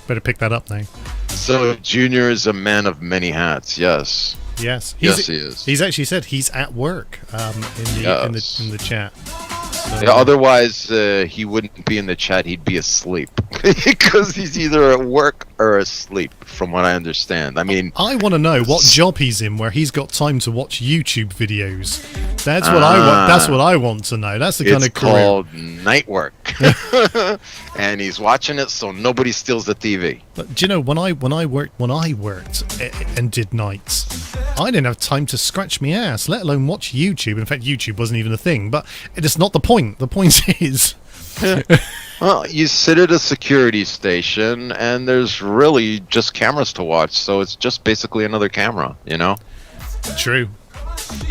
Better pick that up now. So Junior is a man of many hats. Yes. Yes. Yes, he is. He's actually said he's at work in the chat. So, Yeah, otherwise, he wouldn't be in the chat. He'd be asleep because he's either at work or asleep, from what I understand. I mean, I want to know what job he's in where he's got time to watch YouTube videos. That's what I want. That's what I want to know. That's the kind It's of career. called night work. And he's watching it so nobody steals the TV. But do you know when I worked and did nights, I didn't have time to scratch my ass, let alone watch YouTube. In fact, YouTube wasn't even a thing. But it's not the point. The point is, Well, you sit at a security station, and there's really just cameras to watch. So it's just basically another camera, you know? true.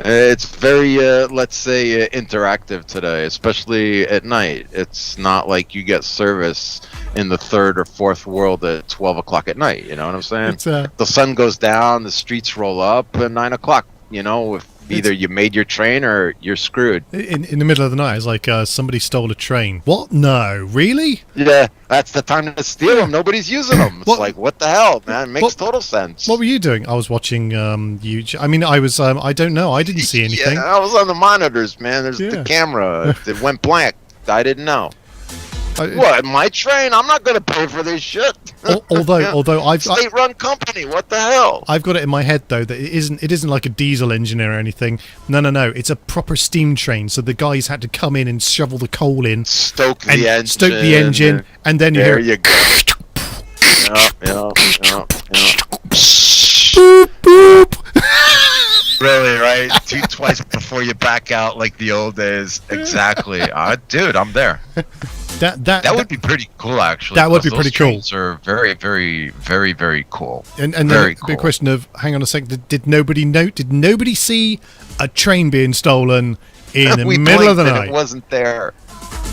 It's very, let's say, interactive today, especially at night. It's not like you get service in the third or fourth world at 12 o'clock at night. You know what I'm saying? It's The sun goes down, the streets roll up, and 9 o'clock, you know, if either you made your train or you're screwed. in the middle of the night. It's like somebody stole a train. What? No, really? Yeah, that's the time to steal them. Nobody's using them. It's What- like, what the hell, man? It makes what- total sense. What were you doing? I was watching YouTube. I mean, I was. I don't know. I didn't see anything. Yeah, I was on the monitors, man. There's Yeah. the camera. It went blank. I didn't know. I- What, my train? I'm not going to pay for this shit. although I've State-run company. What the hell? I've got it in my head though that it isn't like a diesel engine or anything. No. It's a proper steam train. So the guys had to come in and shovel the coal in Stoke and the engine. stoke the engine, and then you There hear you go. Yeah. boop boop. Really, right? Two twice before you back out like the old days. Exactly. Dude, I'm there. That would be pretty cool, actually. That would be because pretty those cool. trains are very, very, very, very cool. And Very then cool. the question of, hang on a second, did nobody note? Did nobody see a train being stolen in the We middle of the blinked and night? it wasn't there.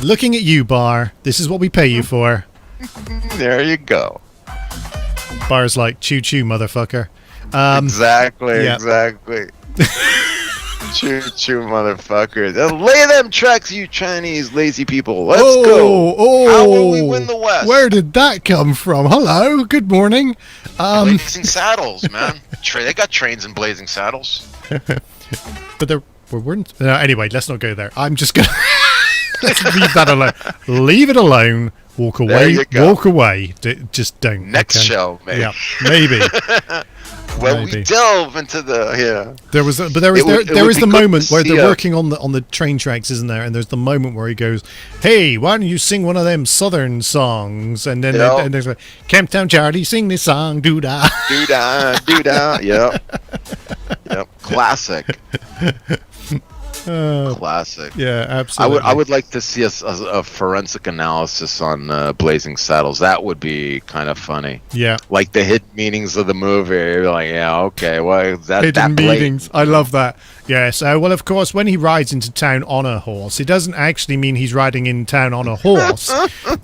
Looking at you, Bar. This is what we pay you for. There you go. Bar's like, choo choo, motherfucker. Exactly. yeah. Exactly. Choo choo, motherfucker. Lay them tracks, you Chinese lazy people. Let's go. How will we win the West? Where did that come from? Hello, good morning. Blazing Saddles, man. They got trains in Blazing Saddles. But there weren't. Anyway, let's not go there. I'm just gonna let's leave that alone. Leave it alone. Walk away. There you go. Walk away. Just don't. Next okay? show, maybe. Yeah, maybe. When Maybe. we delve into the There was, there It is would the be good moment to where see they're a- working on the train tracks, isn't there? And there's the moment where he goes, "Hey, why don't you sing one of them Southern songs?" And then Yeah. and there's like, "Camptown Charlie, sing this song, doo da." doo-dah. Yep. Classic. Classic. Yeah, absolutely. I would like to see a forensic analysis on Blazing Saddles. That would be kind of funny. Yeah. Like the hidden meanings of the movie. You're like, yeah, okay, well, that Hidden blatant. meanings. I love that. Yes. Well, of course, when he rides into town on a horse, it doesn't actually mean he's riding in town on a horse.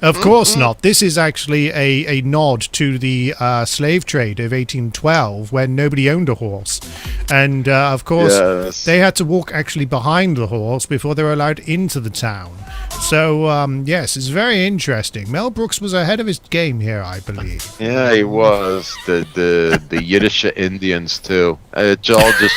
Of course not. This is actually a nod to the slave trade of 1812 when nobody owned a horse. And, of course, Yes. they had to walk actually behind the horse before they were allowed into the town. So, yes, it's very interesting. Mel Brooks was ahead of his game here, I believe. Yeah, he was. The Yiddish Indians, too. It's all just,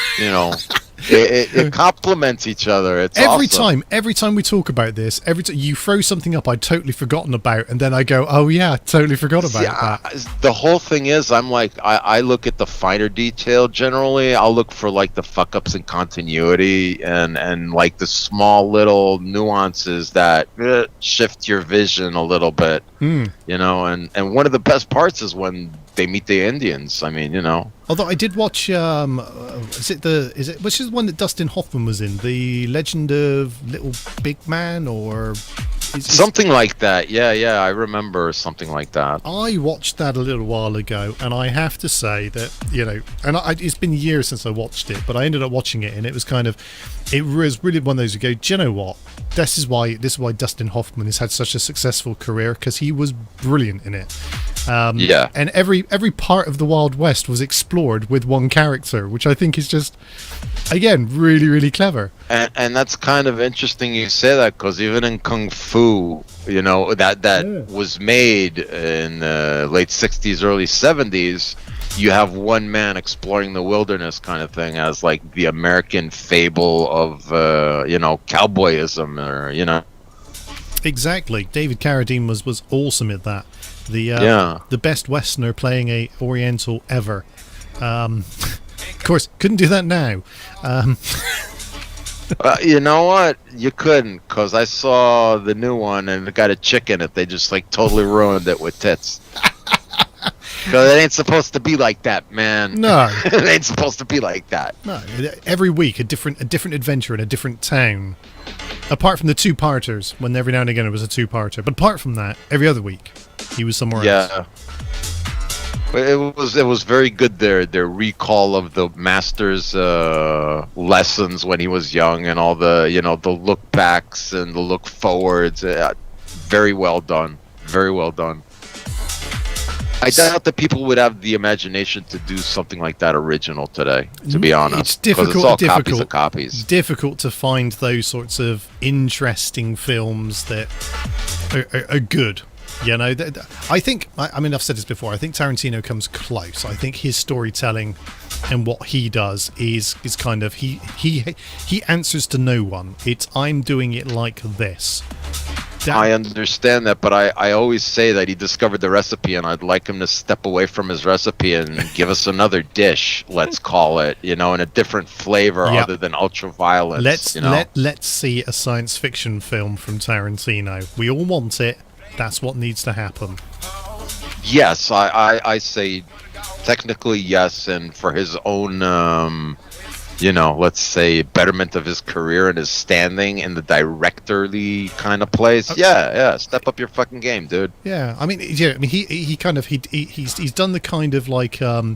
it complements each other. It's awesome. Every time we talk about this, every time you throw something up I'd totally forgotten about, and then I go, "Oh yeah, totally forgot about that." The whole thing is, I'm like, I look at the finer detail generally. I'll look for like the fuck ups in continuity and like the small little nuances that shift your vision a little bit. And one of the best parts is when they meet the Indians. I mean, Although I did watch, which is the one that Dustin Hoffman was in, The Legend of Little Big Man, or something like that. Yeah, I remember something like that. I watched that a little while ago, and I have to say that it's been years since I watched it, but I ended up watching it, and it was really one of those you go, do you know what? This is why Dustin Hoffman has had such a successful career, because he was brilliant in it. Yeah. And every part of the Wild West was explored with one character, which I think is just, again, really, really clever. And that's kind of interesting you say that, because even in Kung Fu, that was made in the late 60s, early 70s, you have one man exploring the wilderness kind of thing as like the American fable of, cowboyism or. Exactly. David Carradine was awesome at that. The best Westerner playing a Oriental ever. Of course, couldn't do that now. You know what? You couldn't, because I saw the new one and it got a chick in it. They just like totally ruined it with tits. Because it ain't supposed to be like that, man. No. It ain't supposed to be like that. No, every week a different adventure in a different town. Apart from the two-parters, when every now and again it was a two-parter. But apart from that, every other week he was somewhere else. Yeah. But it was very good. Their recall of the master's lessons when he was young, and all the the look backs and the look forwards. Very well done. Very well done. I doubt that people would have the imagination to do something like that original today, to be honest. It's difficult. It's all copies of copies. Difficult to find those sorts of interesting films that are good. You know, I think. I mean, I've said this before. I think Tarantino comes close. I think his storytelling and what he does is kind of he answers to no one. It's I'm doing it like this. I understand that, but I always say that he discovered the recipe, and I'd like him to step away from his recipe and give us another dish, let's call it, in a different flavor other than ultra-violence. Let's see a science fiction film from Tarantino. We all want it. That's what needs to happen. Yes, I say technically yes, and for his own let's say betterment of his career and his standing in the directorly kind of place. Yeah, step up your fucking game, dude. Yeah, I mean, he's done the kind of like I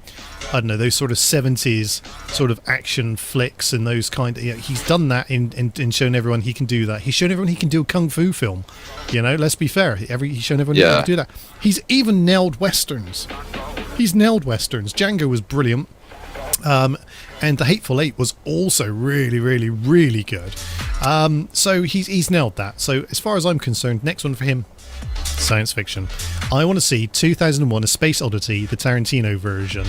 don't know, those sort of 70s sort of action flicks and those kind of, he's done that in shown everyone he can do that. He's shown everyone he can do a kung fu film. Let's be fair. He's shown everyone he can do that. He's even nailed westerns. Django was brilliant. And The Hateful Eight was also really, really, really good. So he's nailed that. So as far as I'm concerned, next one for him, science fiction. I want to see 2001: A Space Oddity, the Tarantino version,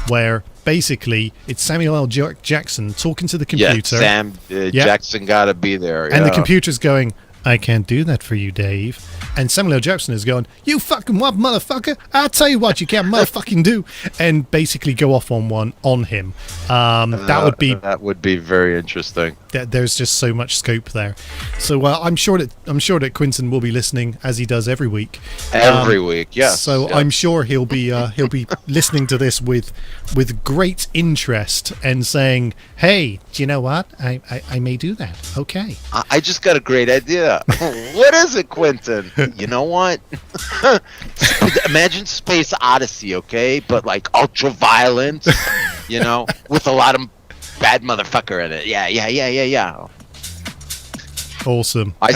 where basically it's Samuel L. Jackson talking to the computer. Jackson gotta be there. And the computer's going, I can't do that for you, Dave. And Samuel L. Jackson is going, you fucking what, motherfucker? I'll tell you what you can't motherfucking do. And basically go off on him. That would be very interesting. There's just so much scope there. So I'm sure that Quentin will be listening, as he does every week. Every week, yes. So yes. I'm sure he'll be listening to this with great interest and saying, hey, do you know what? I may do that. Okay. I just got a great idea. What is it, Quentin? You know what? Imagine Space Odyssey, okay? But like ultra violent, with a lot of bad motherfucker in it. Yeah. Awesome. I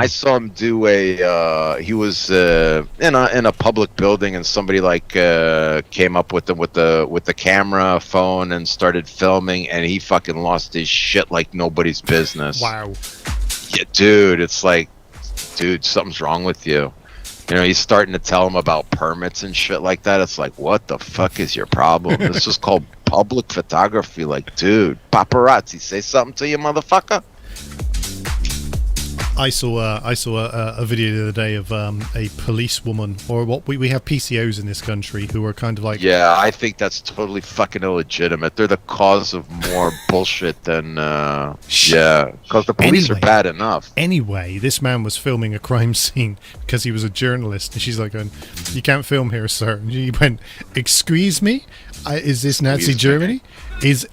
saw him do a. He was in a public building, and somebody came up with the camera phone and started filming, and he fucking lost his shit like nobody's business. Wow. Yeah, dude, it's like, dude, something's wrong with you. He's starting to tell him about permits and shit like that. It's like, what the fuck is your problem? This is called public photography. Like, dude, paparazzi, say something to you, motherfucker. I saw a video the other day of a policewoman, or what we have PCOs in this country who are kind of like... Yeah, I think that's totally fucking illegitimate. They're the cause of more bullshit than... because the police are bad enough. Anyway, this man was filming a crime scene because he was a journalist, and she's like going, you can't film here, sir. And he went, excuse me? Is this Nazi Germany?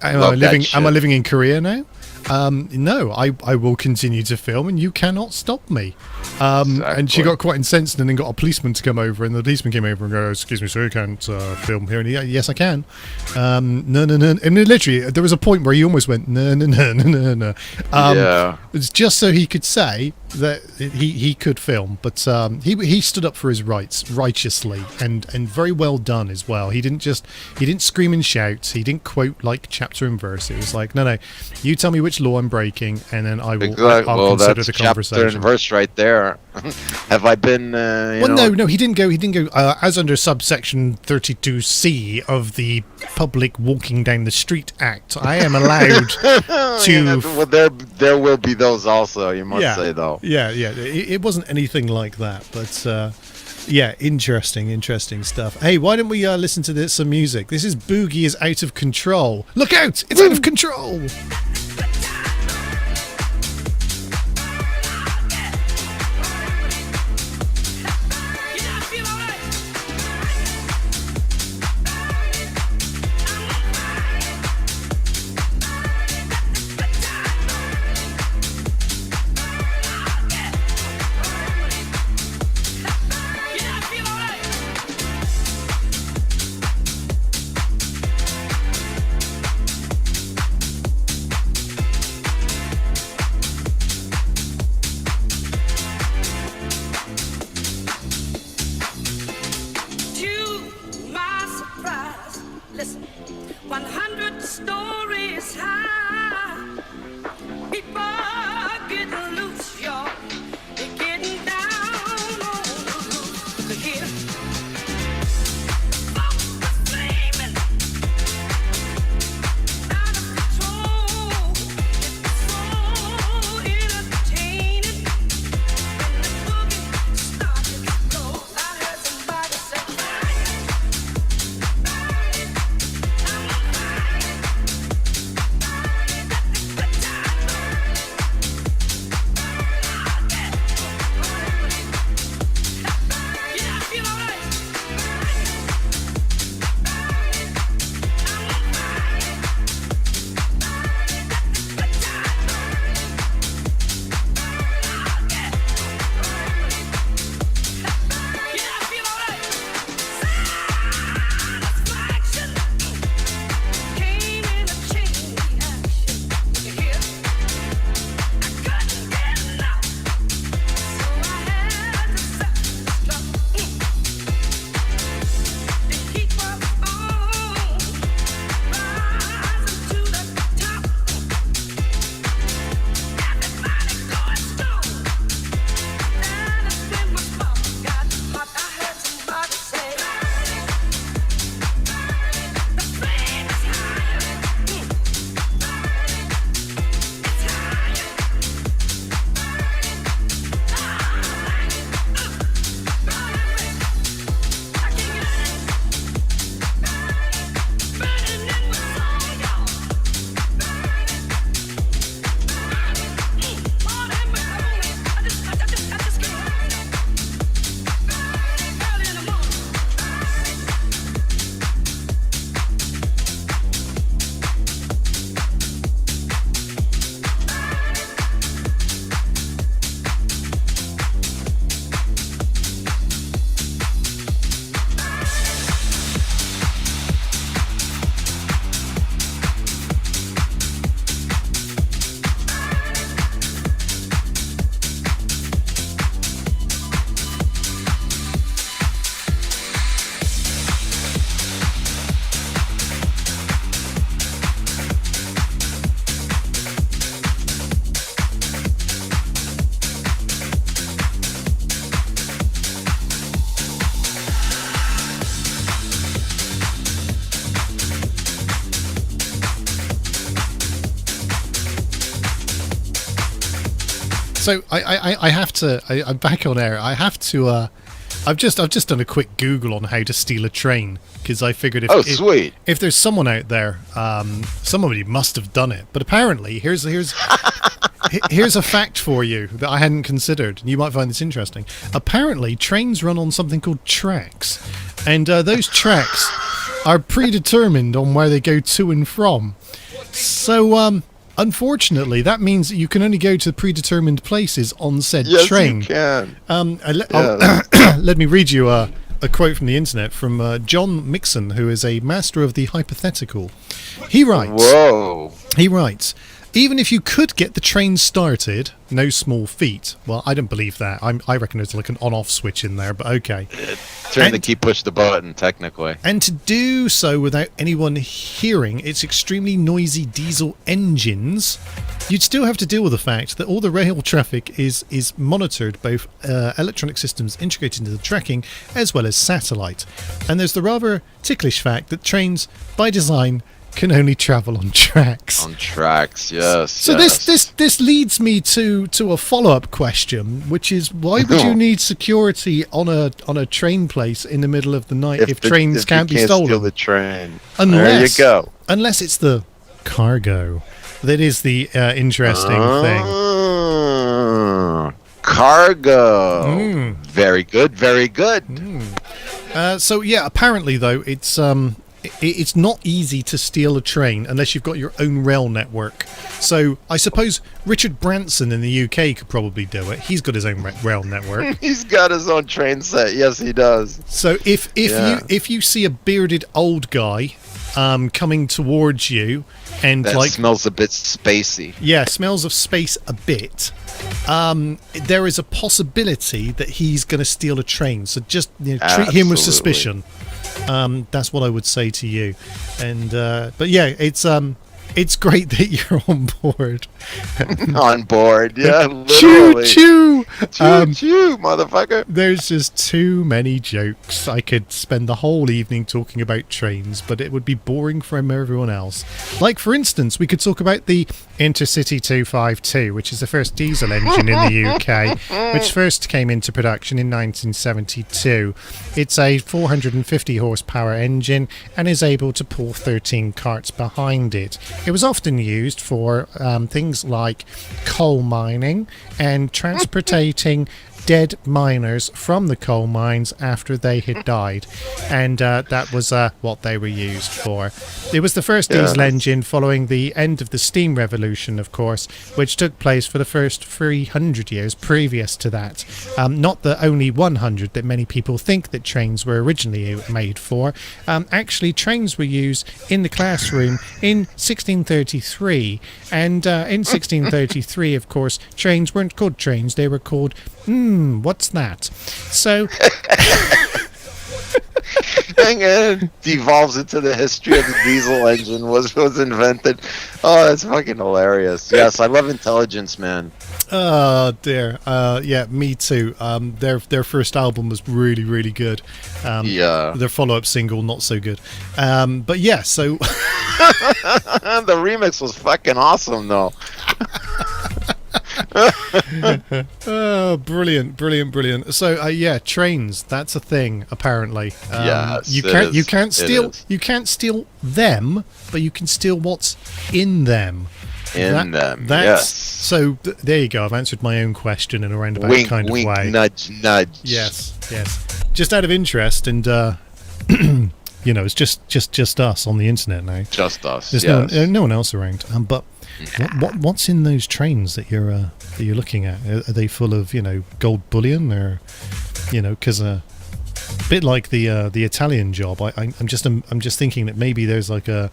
Am I living in Korea now? No, I will continue to film, and you cannot stop me. Exactly. And she got quite incensed, and then got a policeman to come over, and the policeman came over and go, excuse me, sir, you can't film here. And he, yes, I can. No. And literally, there was a point where he almost went, no. It's just so he could say that he could film, but he stood up for his rights righteously, and very well done as well. He didn't scream and shout. He didn't quote like chapter and verse. It was like, no, you tell me which law I'm breaking, and then I'll consider the conversation. Chapter and verse right there. Have I been? No, he didn't go. As under subsection 32C of the Public Walking Down the Street Act, I am allowed to. Well, there will be those also. You must say though. Yeah. It wasn't anything like that, but interesting stuff. Hey, why don't we listen to some music? This is Boogie is Out of Control. Look out! It's out of control. So I have to. I'm back on air. I have to. I've just done a quick Google on how to steal a train because I figured sweet. if there's someone out there, somebody must have done it. But apparently, here's a fact for you that I hadn't considered, and you might find this interesting. Apparently, trains run on something called tracks, and those tracks are predetermined on where they go to and from. So, unfortunately, that means that you can only go to predetermined places on said train. Yes, you can. Let me read you a quote from the internet from John Mixon, who is a master of the hypothetical. He writes, Whoa. He writes, even if you could get the train started, no small feat. Well, I don't believe that. I reckon there's like an on-off switch in there, but okay. Turn the key, push the button, technically. And to do so without anyone hearing its extremely noisy diesel engines, you'd still have to deal with the fact that all the rail traffic is monitored, both electronic systems integrated into the tracking as well as satellite. And there's the rather ticklish fact that trains, by design, can only travel on tracks. On tracks, yes. So yes. this leads me to a follow-up question, which is why would you need security on a train place in the middle of the night if trains can't be stolen? Steal the train. There you go. Unless it's the cargo. That is the interesting thing. Cargo. Very good, very good. So yeah, apparently though, it's not easy to steal a train unless you've got your own rail network. So I suppose Richard Branson in the UK could probably do it. He's got his own rail network. He's got his own train set. Yes, he does. So if you see a bearded old guy coming towards you and that like smells a bit spacey. Yeah, smells of space a bit. There is a possibility that he's going to steal a train. So just treat him with suspicion. That's what I would say to you. And but yeah, it's great that you're on board. On board, yeah. Literally. Choo choo, choo, motherfucker. There's just too many jokes. I could spend the whole evening talking about trains, but it would be boring for everyone else. Like, for instance, we could talk about the Intercity 252, which is the first diesel engine in the UK, which first came into production in 1972. It's a 450 horsepower engine and is able to pull 13 carts behind it. It was often used for things like coal mining and transporting dead miners from the coal mines after they had died, and that was what they were used for. It was the first diesel engine following the end of the steam revolution, of course, which took place for the first 300 years previous to that. Not the only 100 that many people think that trains were originally made for. Actually, trains were used in the classroom in 1633, and in 1633, of course, trains weren't called trains, they were called what's that? So and it devolves into the history of the diesel engine was invented. Oh, that's fucking hilarious. Yes, I love intelligence, man. Oh dear. Yeah, me too. Their first album was really, really good. Their follow-up single not so good. But yeah, so the remix was fucking awesome though. Oh, brilliant. So yeah, trains, that's a thing apparently. Yes, you can't steal them, but you can steal what's in them. Yes. So there you go. I've answered my own question in a roundabout kind of way. Nudge, nudge. Yes. Just out of interest, and it's just us on the internet now. Just us. There's no one else around. But what's in those trains that you're looking at? Are they full of gold bullion, or because a bit like the Italian job? I'm just thinking that maybe there's like a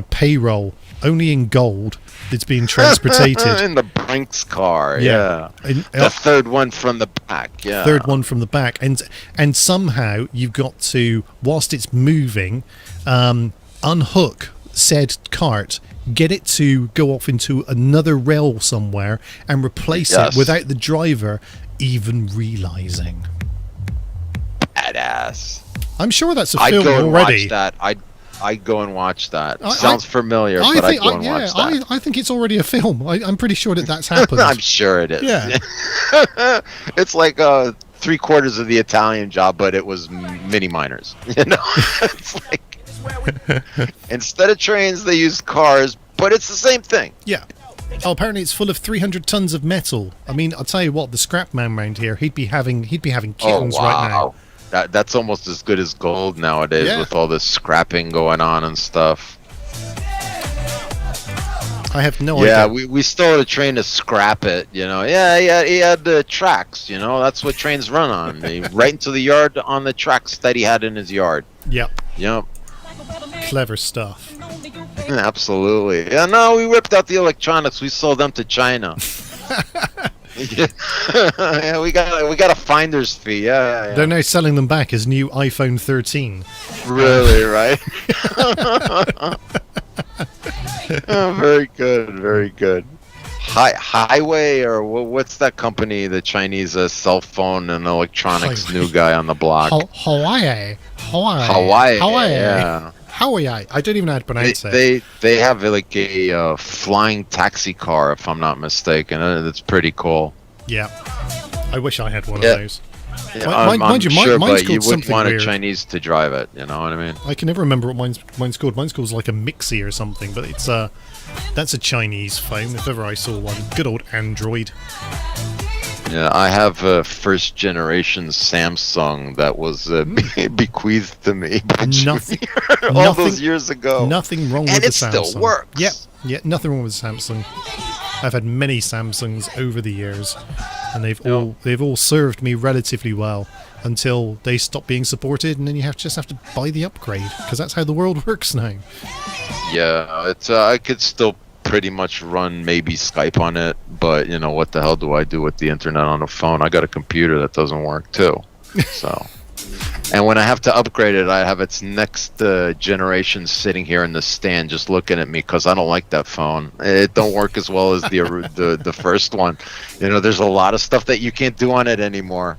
payroll only in gold that's being transported in the Brinks car. The third one from the back. Third one from the back, and somehow you've got to, whilst it's moving, unhook said cart, get it to go off into another rail somewhere and replace it without the driver even realizing. Badass. I'm sure that's a I'd film go and already. watch that. I'd go and watch that. I- Sounds familiar, but I'd go and watch that. I think it's already a film. I'm pretty sure that's happened. I'm sure it is. Yeah. It's like 3/4 of the Italian Job, but it was mini miners. You know, it's like instead of trains, they used cars, but it's the same thing. Yeah. Oh, apparently it's full of 300 tons of metal. I mean, I'll tell you what, the scrap man round here, he'd be having kittens right now. That's almost as good as gold nowadays with all this scrapping going on and stuff. I have no idea. Yeah, we stole a train to scrap it, you know. Yeah, he had the tracks, you know. That's what trains run on. Right into the yard on the tracks that he had in his yard. Yep. Yep. Clever stuff. Absolutely. Yeah, no, we ripped out the electronics. We sold them to China. Yeah, we got a finder's fee. Yeah. They're now selling them back as new iPhone 13. Really, right? Oh, very good, very good. Highway, or what's that company? The Chinese cell phone and electronics new guy on the block. Hawaii. Yeah. Hawaii. I don't even know how to pronounce it. They have like a flying taxi car, if I'm not mistaken. It's pretty cool. Yeah. I wish I had one of those. Yeah, I'm sure, mine's but you called wouldn't something want weird. a Chinese to drive it. You know what I mean? I can never remember what mine's called. Mine's called like a Mixie or something, but it's that's a Chinese phone. If ever I saw one, good old Android. Yeah, I have a first generation Samsung that was bequeathed to me by all those years ago. Nothing wrong with and the it Samsung. still works. Yeah, nothing wrong with Samsung. I've had many Samsungs over the years, and they've all served me relatively well until they stop being supported, and then you just have to buy the upgrade because that's how the world works now. Yeah, it's I could still pretty much run maybe Skype on it, but you know what the hell do I do with the internet on a phone? I got a computer that doesn't work too. So, and when I have to upgrade it, I have its next generation sitting here in the stand just looking at me because I don't like that phone. It don't work as well as the first one. You know, there's a lot of stuff that you can't do on it anymore.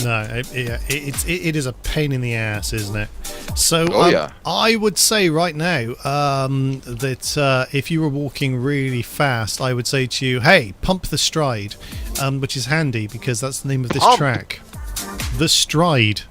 No, it is a pain in the ass, isn't it? So I would say right now that if you were walking really fast, I would say to you, hey, pump the stride, which is handy because that's the name of this track. The Stride.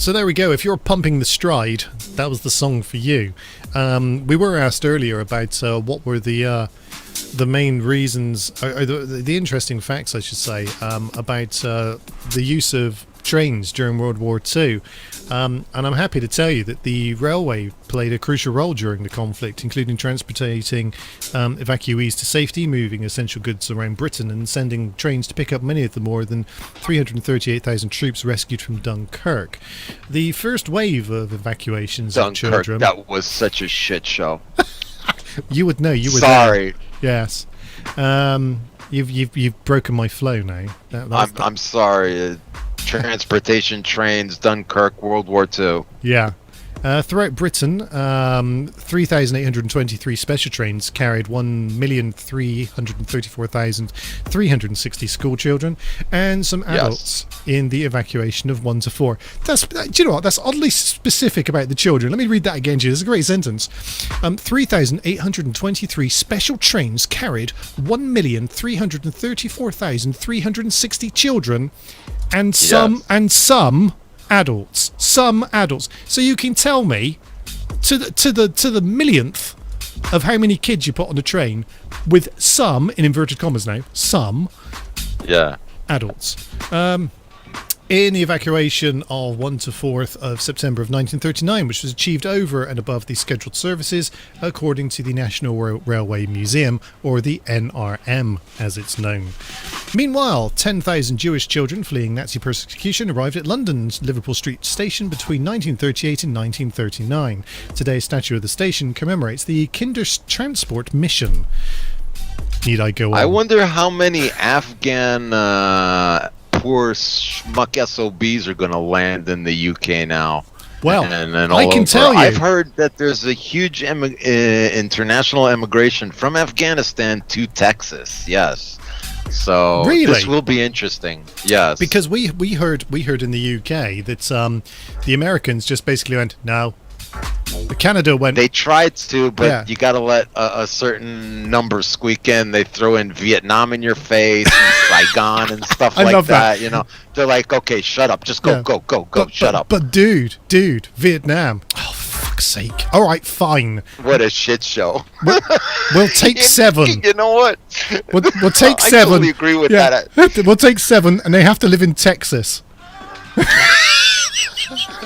So there we go. If you're pumping the stride, that was the song for you. We were asked earlier about what were the main reasons, or the interesting facts, I should say, about the use of trains during World War II. And I'm happy to tell you that the railway played a crucial role during the conflict, including transporting evacuees to safety, moving essential goods around Britain, and sending trains to pick up many of the more than 338,000 troops rescued from Dunkirk. The first wave of evacuations of children... that was such a shit show. You would know. You were Sorry. there. Yes. You've broken my flow now. I'm sorry. Transportation trains, Dunkirk, World War II. Yeah. Throughout Britain, 3,823 special trains carried 1,334,360 school children and some adults in the evacuation of 1 to 4. Do you know what? That's oddly specific about the children. Let me read that again to you. It's a great sentence. 3,823 special trains carried 1,334,360 children and some adults. Some adults. So you can tell me to the millionth of how many kids you put on a train with some, in inverted commas now, some adults. In the evacuation of 1 to 4th of September of 1939, which was achieved over and above the scheduled services, according to the National Railway Museum, or the NRM as it's known. Meanwhile, 10,000 Jewish children fleeing Nazi persecution arrived at London's Liverpool Street Station between 1938 and 1939. Today's statue of the station commemorates the Kindertransport mission. Need I go on? I wonder how many Afghan poor schmuck SOBs are going to land in the UK now. Well, and all I can over. tell you. I've heard that there's a huge international immigration from Afghanistan to Texas. Yes. So really? This will be interesting. Yes. Because we heard in the UK that the Americans just basically went, no. Canada went. They tried to, but you got to let a certain number squeak in. They throw in Vietnam in your face, and Saigon, and stuff like that. You know, they're like, okay, shut up, just go, shut up. But dude, Vietnam. Oh, fuck's sake! All right, fine. What a shit show. We'll take 7. You know what? We'll take 7. I totally agree with that. We'll take 7, and they have to live in Texas.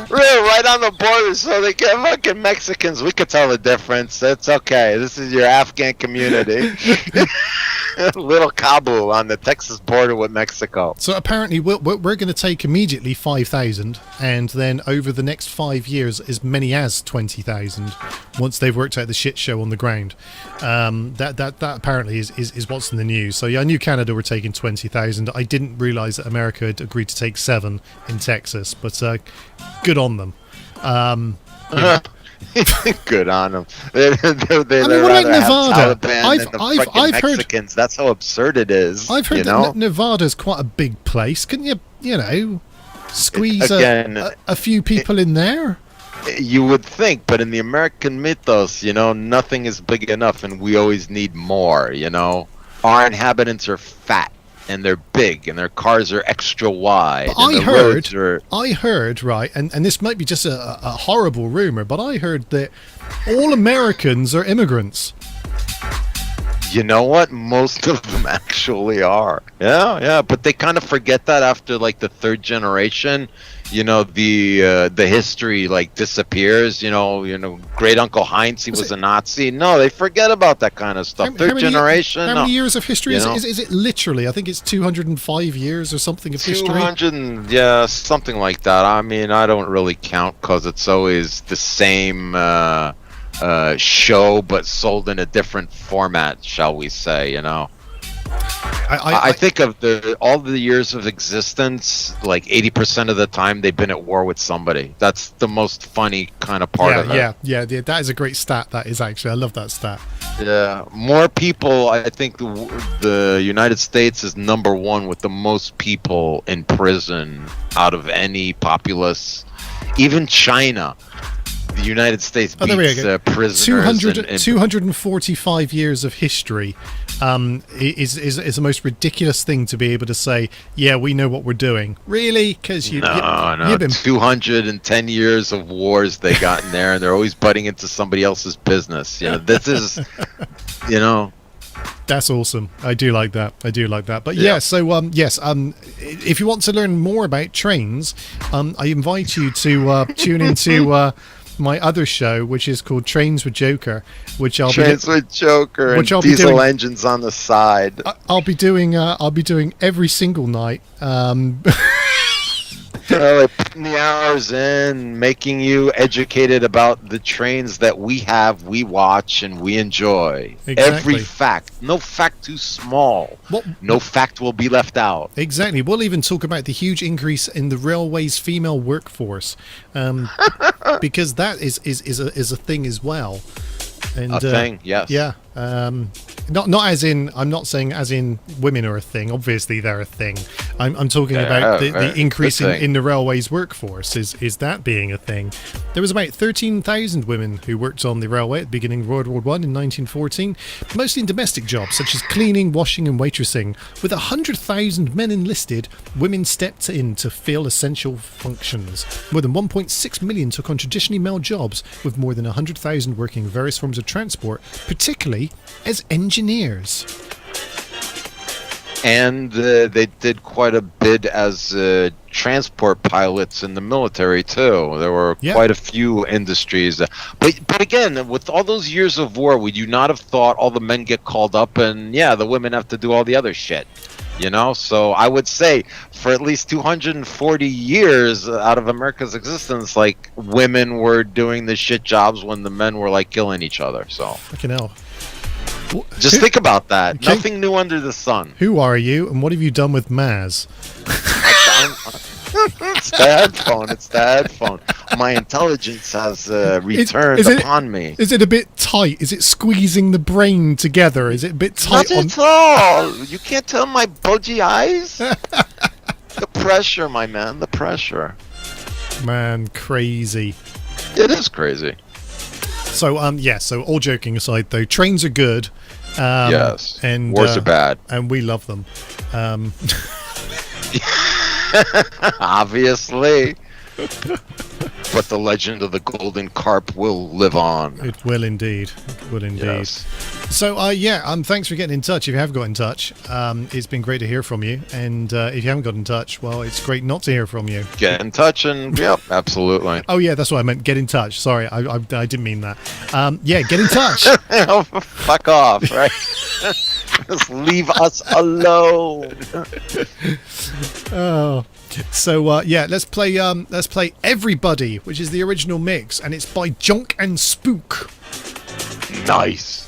Right on the border, so they get fucking Mexicans. We could tell the difference. It's okay. This is your Afghan community. Little Kabul on the Texas border with Mexico. So apparently we're going to take immediately 5,000, and then over the next 5 years as many as 20,000 once they've worked out the shit show on the ground. That apparently is what's in the news. So yeah, I knew Canada were taking 20,000. I didn't realise that America had agreed to take 7 in Texas, but good on them. Good on them. They're what about Nevada? I've heard Mexicans. That's how absurd it is. I've heard that Nevada's quite a big place. Couldn't you squeeze a few people in there? You would think, but in the American mythos, nothing is big enough, and we always need more. Our inhabitants are fat. And they're big, and their cars are extra wide. I heard, right, and this might be just a horrible rumor, but I heard that all Americans are immigrants. You know what? Most of them actually are. Yeah, but they kind of forget that after like the 3rd generation. The history disappears. Great Uncle Heinz, he was a Nazi. No, they forget about that kind of stuff. Third generation. How many years of history is it? Literally, I think it's 205 years or something of history. 200, yeah, something like that. I mean, I don't really count because it's always the same show, but sold in a different format, shall we say? I think of all the years of existence, like 80% of the time they've been at war with somebody. That's the most funny kind of part of it. Yeah, that is a great stat. That is actually, I love that stat. Yeah, more people. I think the United States is number 1 with the most people in prison out of any populace. Even China. the United States Oh, there we beats go. prisoners. 245 years of history is the most ridiculous thing to be able to say, yeah, we know what we're doing. Really? Because you've been 210 years of wars they got in there, and they're always butting into somebody else's business. You know, this is, you know. That's awesome. I do like that. But Yeah. yeah, so yes, if you want to learn more about trains, I invite you to tune into my other show, which is called Trains with Joker, which I'll Trains with Joker which and I'll be diesel doing- engines on the side. I'll be doing every single night. Like putting the hours in, making you educated about the trains that we have, we watch, and we enjoy. Exactly. Every fact. No fact too small. What? No fact will be left out. Exactly. We'll even talk about the huge increase in the railway's female workforce, because that is a thing as well. And, A thing, yes. Yeah. Not as in. I'm not saying as in women are a thing. Obviously, they're a thing. I'm talking about the increase in the railway's workforce. Is that being a thing? There was about 13,000 women who worked on the railway at the beginning of World War One in 1914, mostly in domestic jobs such as cleaning, washing, and waitressing. With 100,000 men enlisted, women stepped in to fill essential functions. More than 1.6 million took on traditionally male jobs, with more than 100,000 working in various forms of transport, particularly as engineers. And they did quite a bit as transport pilots in the military too. There were quite a few industries. But again, with all those years of war, would you not have thought all the men get called up and the women have to do all the other shit? You know, so I would say for at least 240 years out of America's existence, like, women were doing the shit jobs when the men were like killing each other. So Fucking hell. just think about that. Okay. Nothing new under the sun. Who are you, and what have you done with Maz? It's the headphone. My intelligence has returned upon me. Is it a bit tight? Is it squeezing the brain together? Is it a bit tight? Not at all. You can't tell my bulgy eyes. The pressure, my man. The pressure. Man, crazy. It is crazy. So so all joking aside, though, trains are good. Yes. And wars are bad. and we love them. Obviously. But the legend of the golden carp will live on. It will indeed. It will indeed. Yes. So thanks for getting in touch. If you have got in touch, it's been great to hear from you. And if you haven't got in touch, well, it's great not to hear from you. Get in touch and yep, absolutely. Oh yeah, that's what I meant. Get in touch. Sorry, I didn't mean that. Get in touch. Oh, fuck off, right? Just leave us alone. Oh. So let's play Everybody, which is the original mix, and it's by Junk and Spook. Nice.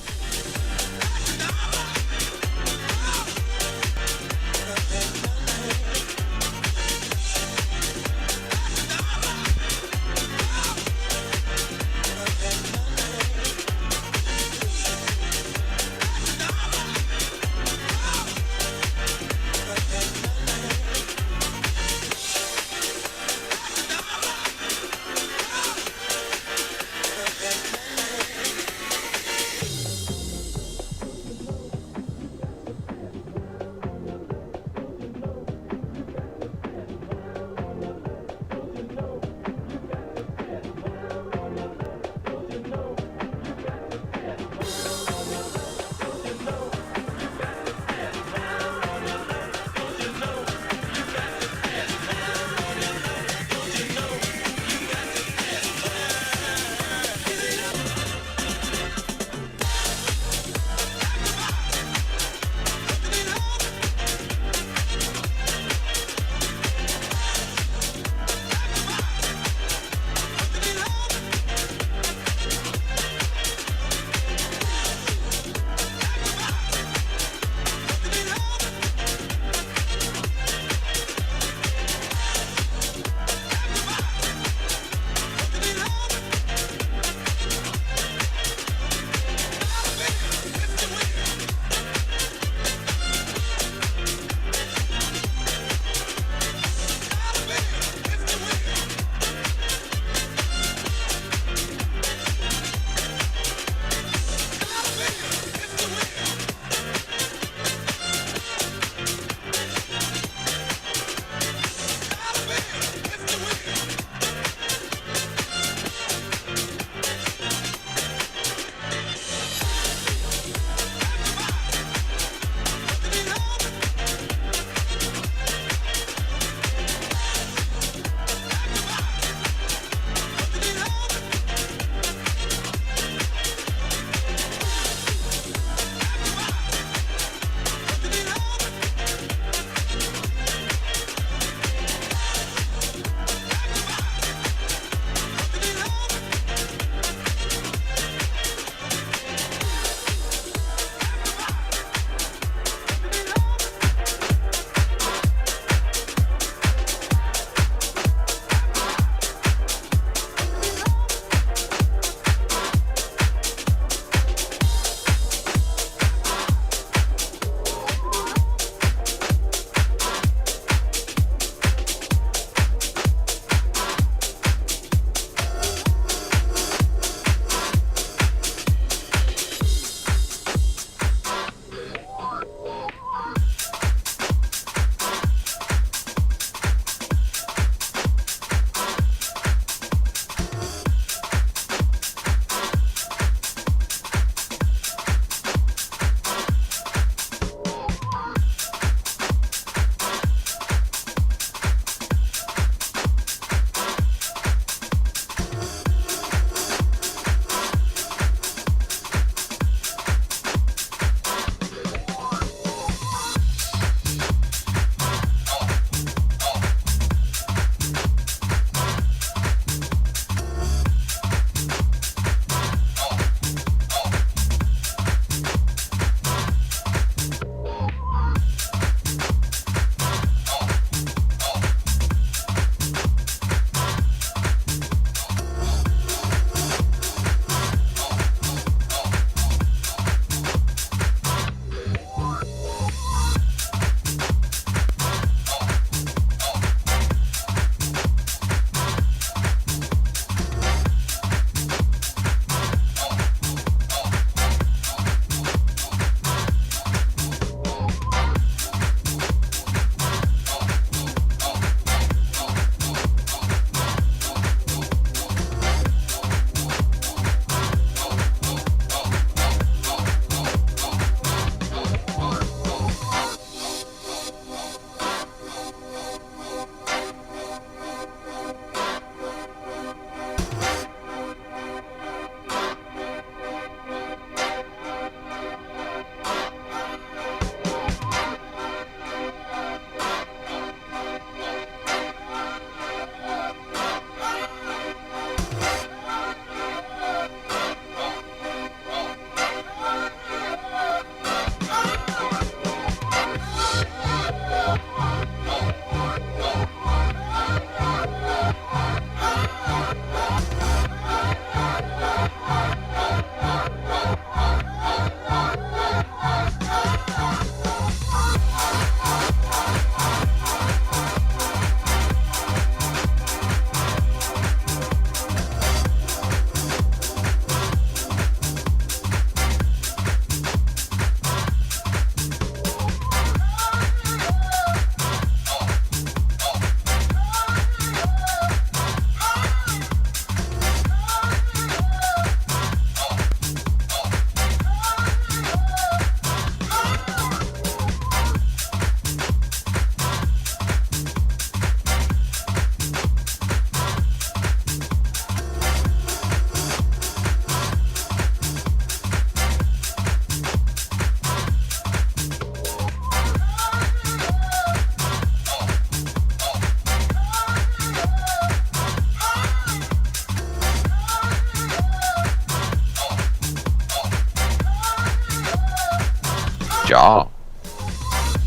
Ja.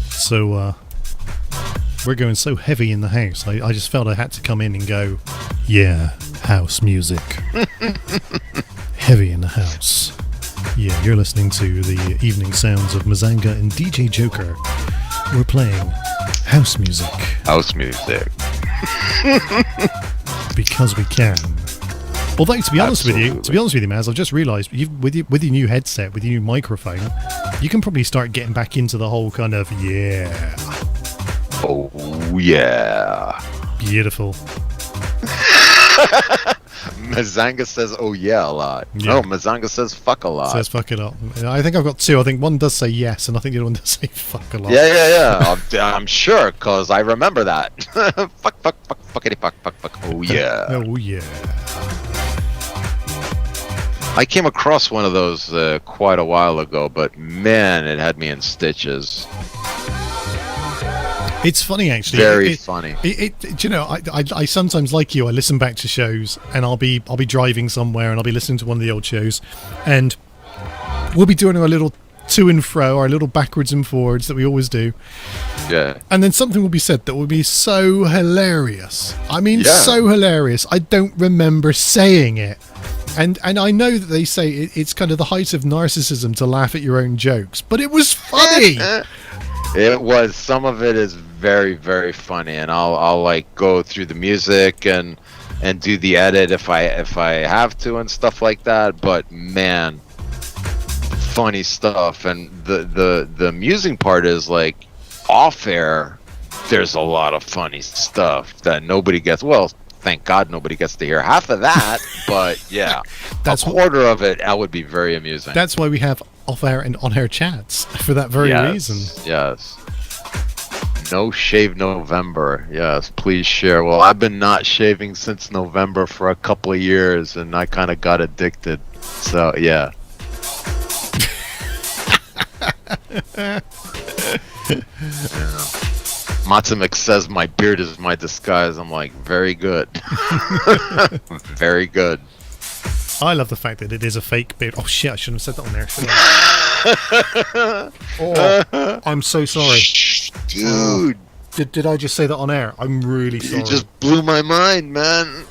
So we're going so heavy in the house. I just felt I had to come in and go, yeah, house music. Heavy in the house. Yeah, you're listening to the evening sounds of Mazanga and DJ Joker. We're playing house music. House music. Because we can. Although, to be honest with you, Absolutely. Maz, I've just realised with your new headset, with your new microphone, you can probably start getting back into the whole kind of Oh, yeah. beautiful. Mazanga says, oh, yeah, a lot. Yeah. No, Mazanga says, fuck a lot. Says fuck it up. I think I've got two. I think one does say yes, and I think the other one does say fuck a lot. Yeah. I'm sure, because I remember that. Fuckity fuck. Oh, yeah. Oh yeah. I came across one of those quite a while ago, but man, it had me in stitches. It's funny, actually. Very funny. Do you know, I sometimes, like you, I listen back to shows, and I'll be driving somewhere, and I'll be listening to one of the old shows, and we'll be doing our little to and fro, our little backwards and forwards that we always do. Yeah. And then something will be said that will be so hilarious. I mean, Yeah. so hilarious. I don't remember saying it. And I know that they say it's kind of the height of narcissism to laugh at your own jokes, but it was funny. It was. Some of it is very, very funny, and I'll like go through the music and do the edit if I have to and stuff like that. But man, funny stuff. And the amusing part is, like, off air, there's a lot of funny stuff that nobody gets. Well, thank God nobody gets to hear half of that. But yeah, That's a quarter of it, that would be very amusing. That's why we have off-air and on-air chats, for that very reason. Yes. No Shave November. Yes, please share. Well, I've been not shaving since November for a couple of years, and I kind of got addicted. So, yeah. Matsumek says my beard is my disguise. I'm like, very good. Very good. I love the fact that it is a fake beard. Oh shit, I shouldn't have said that on there. Oh, I'm so sorry. Dude, Did I just say that on air? I'm really sorry. you just blew my mind, man.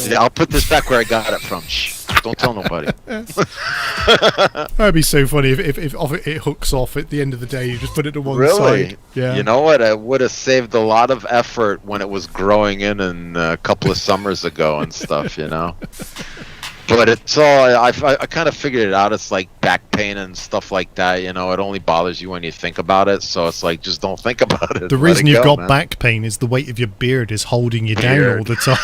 Yeah, I'll put this back where I got it from. Shh. Don't tell nobody. That'd be so funny if it hooks off at the end of the day. You just put it to one Really? side. Yeah. You know what? I would have saved a lot of effort when it was growing in a couple of summers ago and stuff, you know? But it's all, I kind of figured it out. It's like back pain and stuff like that, you know? It only bothers you when you think about it. So it's like, just don't think about it. The Let reason it you've go, got man. back pain is the weight of your beard is holding you down Beard. all the time.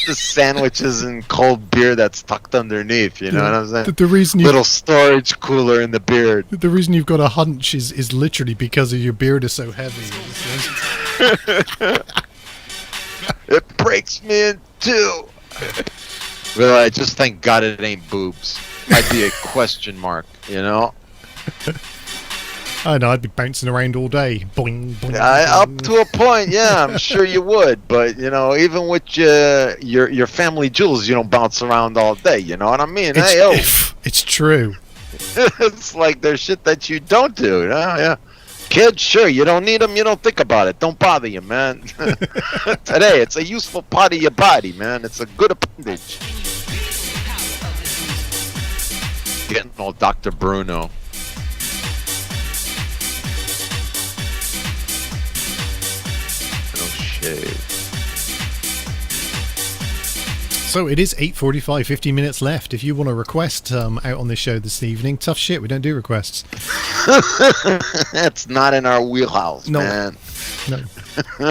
The sandwiches and cold beer that's tucked underneath, you know what I'm saying? The reason you Little storage cooler in the beard. The reason you've got a hunch is literally because of your beard is so heavy. It breaks me in two. Well, I just thank God it ain't boobs. I'd be a question mark, you know? I know, I'd be bouncing around all day. Boing, boing, Up boing. to a point, yeah, I'm sure you would. But, you know, even with your family jewels, you don't bounce around all day, you know what I mean? Hey, yo. It's true. It's like there's shit that you don't do, you know? Yeah. Kids, sure, you don't need them, you don't think about it. Don't bother you, man. Today, it's a useful part of your body, man. It's a good appendage. Getting all Dr. Bruno. No shade. So it is 8:45, 50 minutes left. If you want to request out on this show this evening, tough shit, we don't do requests. That's not in our wheelhouse, No. man. No.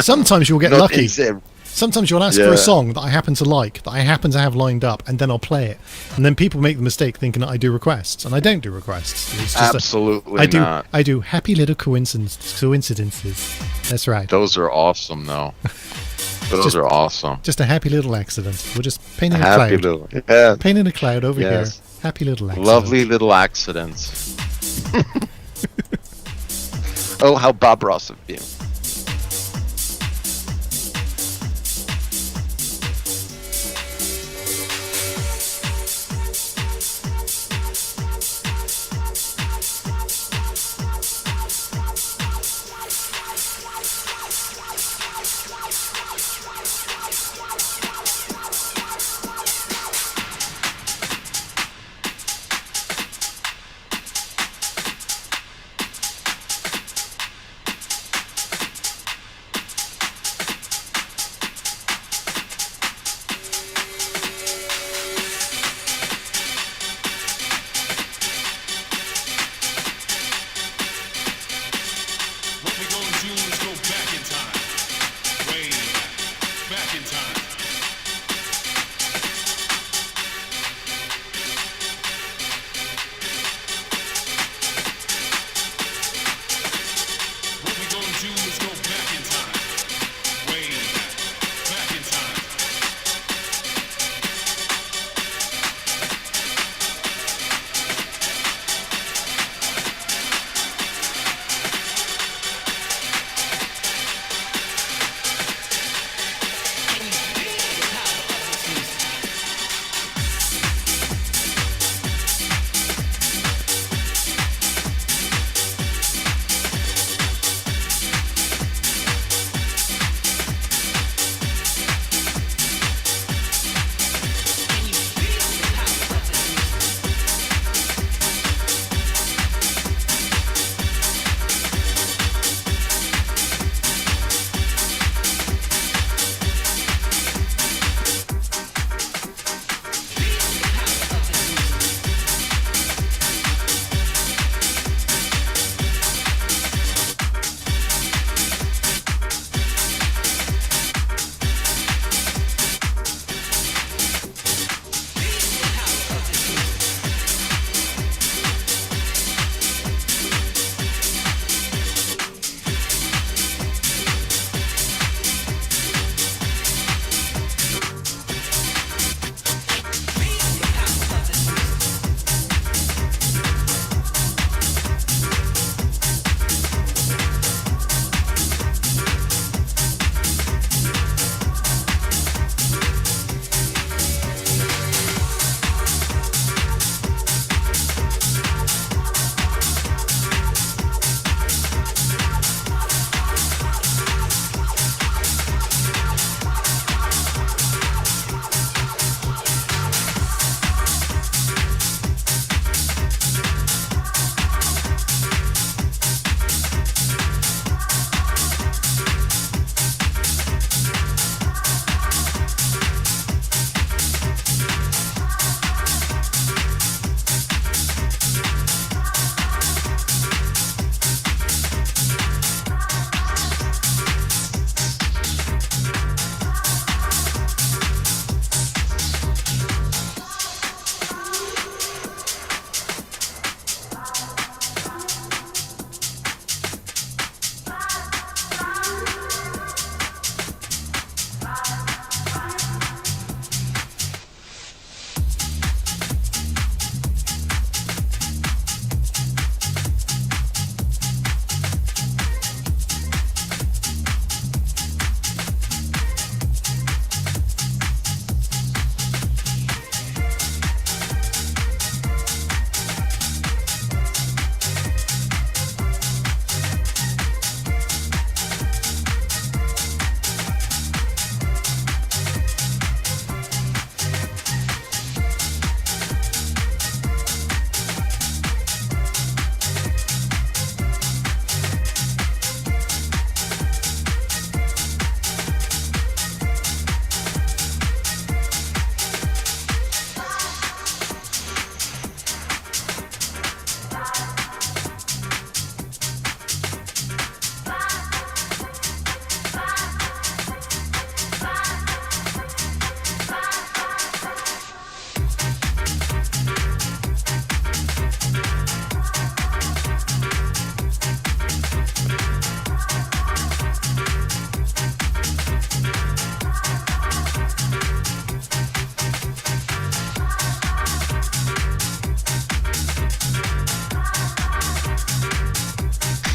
Sometimes you'll get No, lucky. it's, Sometimes you'll ask for Yeah. a song that I happen to like, that I happen to have lined up, and then I'll play it. And then people make the mistake thinking that I do requests, and I don't do requests. It's just absolutely not. I do happy little coincidences. That's right. Those are awesome, though. Those just- are awesome. Just a happy little accident. We're just painting a Happy cloud. little, yeah, Painting a cloud over Yes. here. Happy little accident. lovely little accidents. Oh, how Bob Ross of you.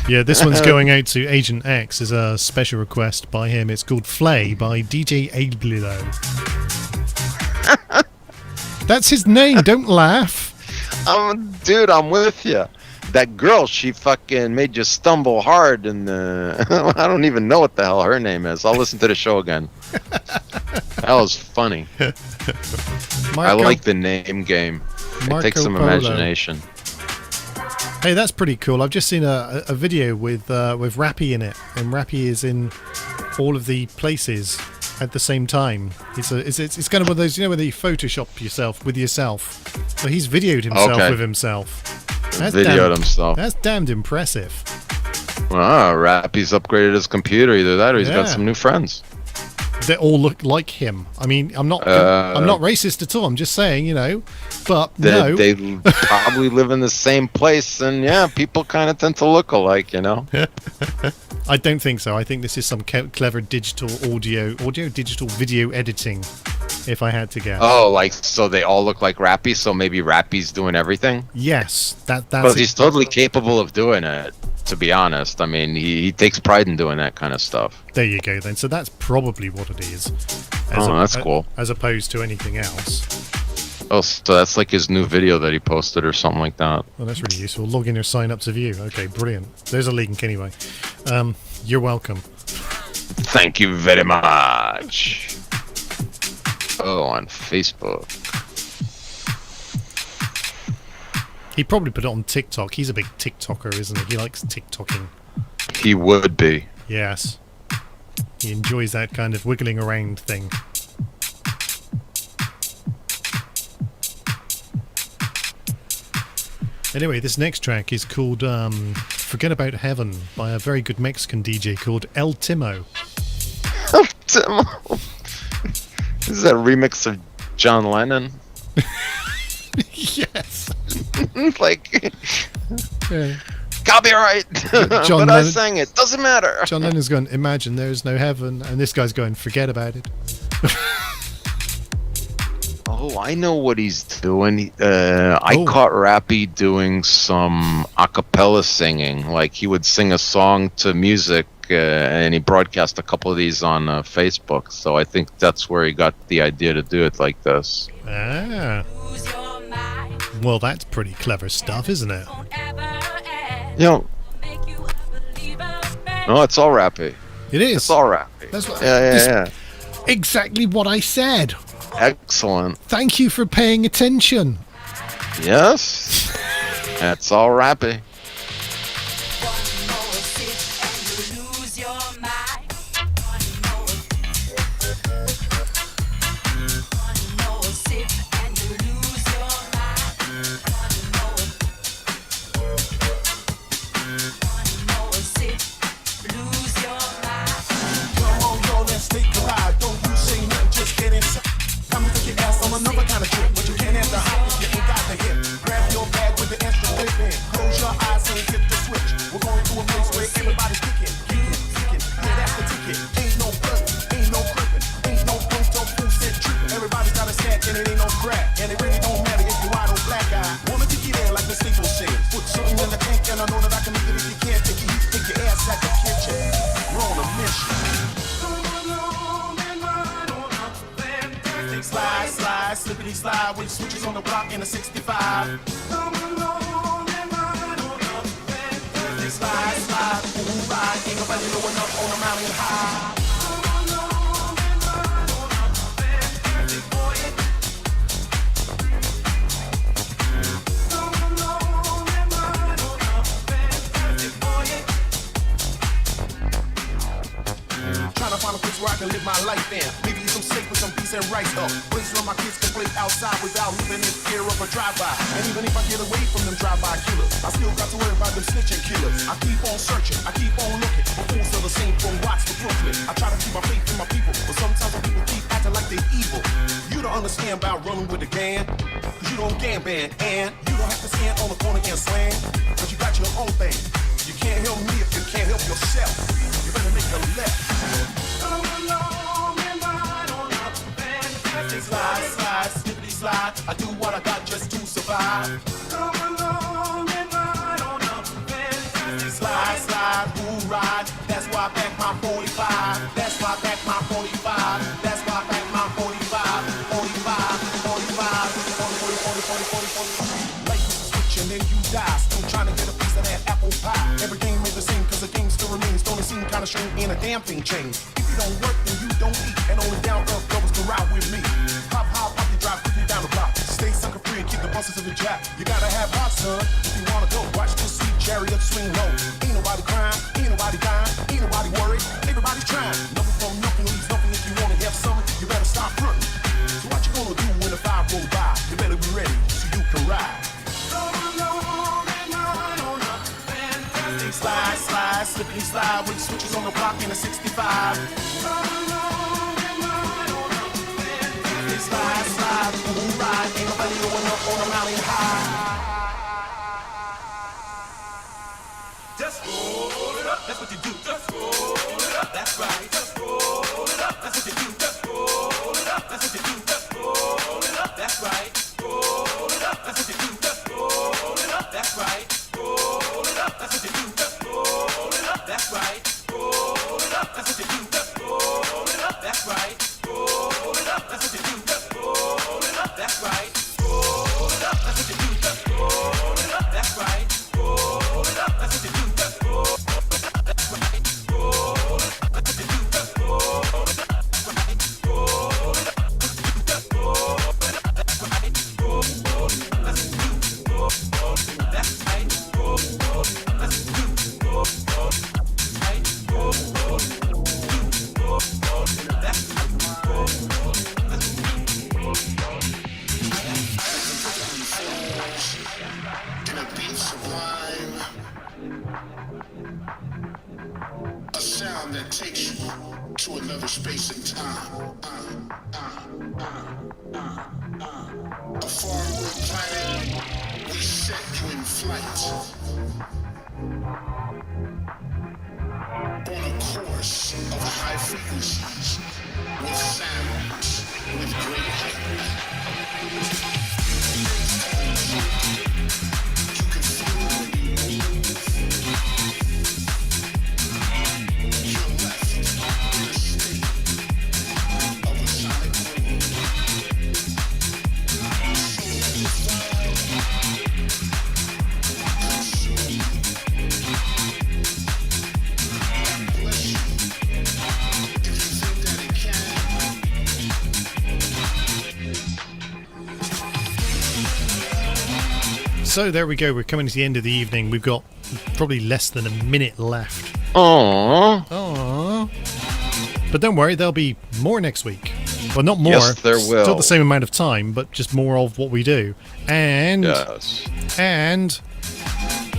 Yeah, this one's going out to Agent X as a special request by him. It's called Flay by DJ Ablilo. That's his name. Don't laugh. Dude, I'm with you. That girl, she fucking made you stumble hard, and I don't even know what the hell her name is. I'll listen to the show again. That was funny. I like the name game. It takes some imagination. Hey, that's pretty cool. I've just seen a video with Rappy in it, and Rappy is in all of the places at the same time. It's kind of one of those, you know, where you Photoshop yourself with yourself. So he's videoed himself with himself. Himself. That's damned impressive. Wow, Rappy's upgraded his computer. Either that, or he's got some new friends. They all look like him. I mean, I'm not racist at all. I'm just saying, you know. But they probably live in the same place, and yeah, people kind of tend to look alike, you know. I don't think so. I think this is some clever digital digital video editing, if I had to guess. Oh, like, so they all look like Rappy, so maybe Rappy's doing everything? Yes, that's because he's totally capable of doing it, to be honest. I mean, he takes pride in doing that kind of stuff. There you go, then. So that's probably what it is. That's cool. As opposed to anything else. Oh, so that's like his new video that he posted or something like that. Well, that's really useful. Log in or sign up to view. Okay, brilliant. There's a link anyway. You're welcome. Thank you very much. Oh, on Facebook. He probably put it on TikTok. He's a big TikToker, isn't he? He likes TikToking. He would be. Yes. He enjoys that kind of wiggling around thing. Anyway, this next track is called Forget About Heaven by a very good Mexican DJ called El Timo. El Timo. Is that a remix of John Lennon? Yes. Like, yeah. Copyright. But Lennon, I sang it. Doesn't matter. John Lennon's going, imagine there's no heaven. And this guy's going, forget about it. Oh, I know what he's doing. I caught Rappy doing some a cappella singing. Like, he would sing a song to music, and he broadcast a couple of these on Facebook. So I think that's where he got the idea to do it like this. Ah. Well, that's pretty clever stuff, isn't it? You know, no, it's all Rappy. It is. It's all Rappy. That's what, yeah. Exactly what I said. Excellent. Thank you for paying attention. Yes. That's all Rappy. Slide with switches on the block in a 65. Come along and ride on up. Slide, ooh, ride. Ain't nobody going up on a mountain high. Come along and ride on up. Fantastic boy. Come along and ride on up. Fantastic boy. Trying to find a place where I can live my life in. Maybe some safe with some peace and rights up. Place where my kids can play outside without living in fear of a drive-by. And even if I get away from them drive-by killers, I still got to worry about them snitching killers. I keep on searching, I keep on looking for fools of the same from Watts to Brooklyn. I try to keep my faith in my people, but sometimes when people keep acting like they're evil. You don't understand about running with the gang, cause you don't gang band, and you don't have to stand on the corner and slang, cause you got your own thing. You can't help me if you can't help yourself. You better make a left. Come along and ride on up. Fantastic slide, snippety slide. I do what I got just to survive. Come along and ride on up. Fantastic slide. I pack my 45. That's why I pack my 45. 45, 45, 40. Life is a switch and then you die. Still trying to get a piece of that apple pie. Every game is the same cause the game still remains. Don't it seem kinda strange and a damn thing changed. If you don't work then you don't eat. And only down earth brothers can ride with me. Hop, hop, hop, you drive quickly down the block. Stay sucker free and keep the buses to the jack. You gotta have heart, son, if you wanna go. Watch the sweet chariot swing low. Ain't nobody crying, ain't nobody dying, ain't nobody worried. Everybody's trying. Nothing from nothing leaves nothing. If you wanna have something, you better stop fronting. So what you gonna do when the fire roll by? You better be ready so you can ride. Slide, slide, slippery slide with the switches on the block in a 65. Slide, slide, ooh, ride. Ain't nobody going up on a mountain high. Just roll it up, that's what you do. Just roll it up, that's right. Just roll it up, that's what you do. Just roll it up, that's what you do. Just roll it up, that's right. Roll it up, that's what you do. Just roll it up, that's right. Roll it up, that's what you do. Just roll it up, that's right. Roll it up, that's what you do. Just roll it up, that's right. Roll it up, that's what you do. Just roll it up, that's right. Roll it up, that's what you do. Just roll it up, that's right. Roll it up, that's what you do. Just roll it up, that's right. Roll it up, that's what you do. Just roll it up, that's right. Roll it up, just roll it up, that's right. Roll it up, that's what you do. Roll it up, that's right. Roll it up, that's what you do. Roll it up, right. Roll it up, that's In a beat sublime, a sound that takes you to another space and time. A faraway planet, we set you in flight. On a course of high frequencies, with sounds, with great height. You can feel when you move. You're left in a state of a sonic groove. So let it fall, consume you, and bless you. If you think that it can. So there we go. We're coming to the end of the evening. We've got probably less than a minute left. Aww. Aww. But don't worry, there'll be more next week. Well, not more. Yes, there will. Still the same amount of time, but just more of what we do. And Yes. and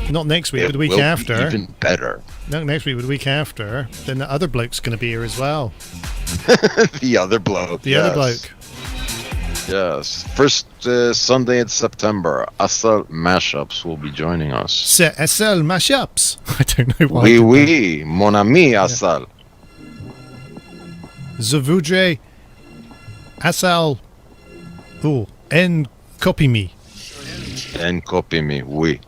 not next week, It but the week will after. be even better. Not next week, but the week after. Then the other bloke's going to be here as well. The other bloke. The other bloke. Yes. First Sunday in September, Asal Mashups will be joining us. C'est SL Mashups. I don't know why. Oui, oui, mon ami Asal. Je voudrais Asal. Oh, en copy me. En copie me, oui.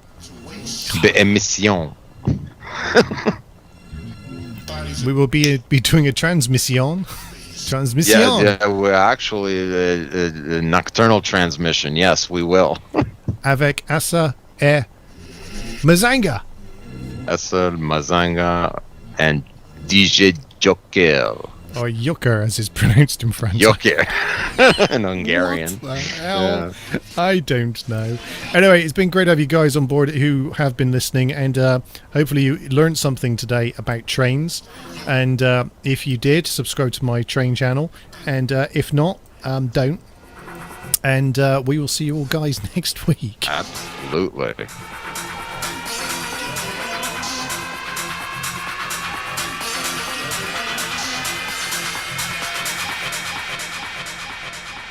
D'émission. We will be doing a transmission. Transmission. Yeah, we're actually a nocturnal transmission. Yes, we will. Avec Asa et Mazanga. Asal, Mazanga, and DJ Joker. Or Joker, as is pronounced in French. Joker. In Hungarian. What the hell? I don't know. Anyway, it's been great to have you guys on board who have been listening, and hopefully you learned something today about trains. And if you did, subscribe to my train channel. And if not, don't. And we will see you all guys next week. Absolutely.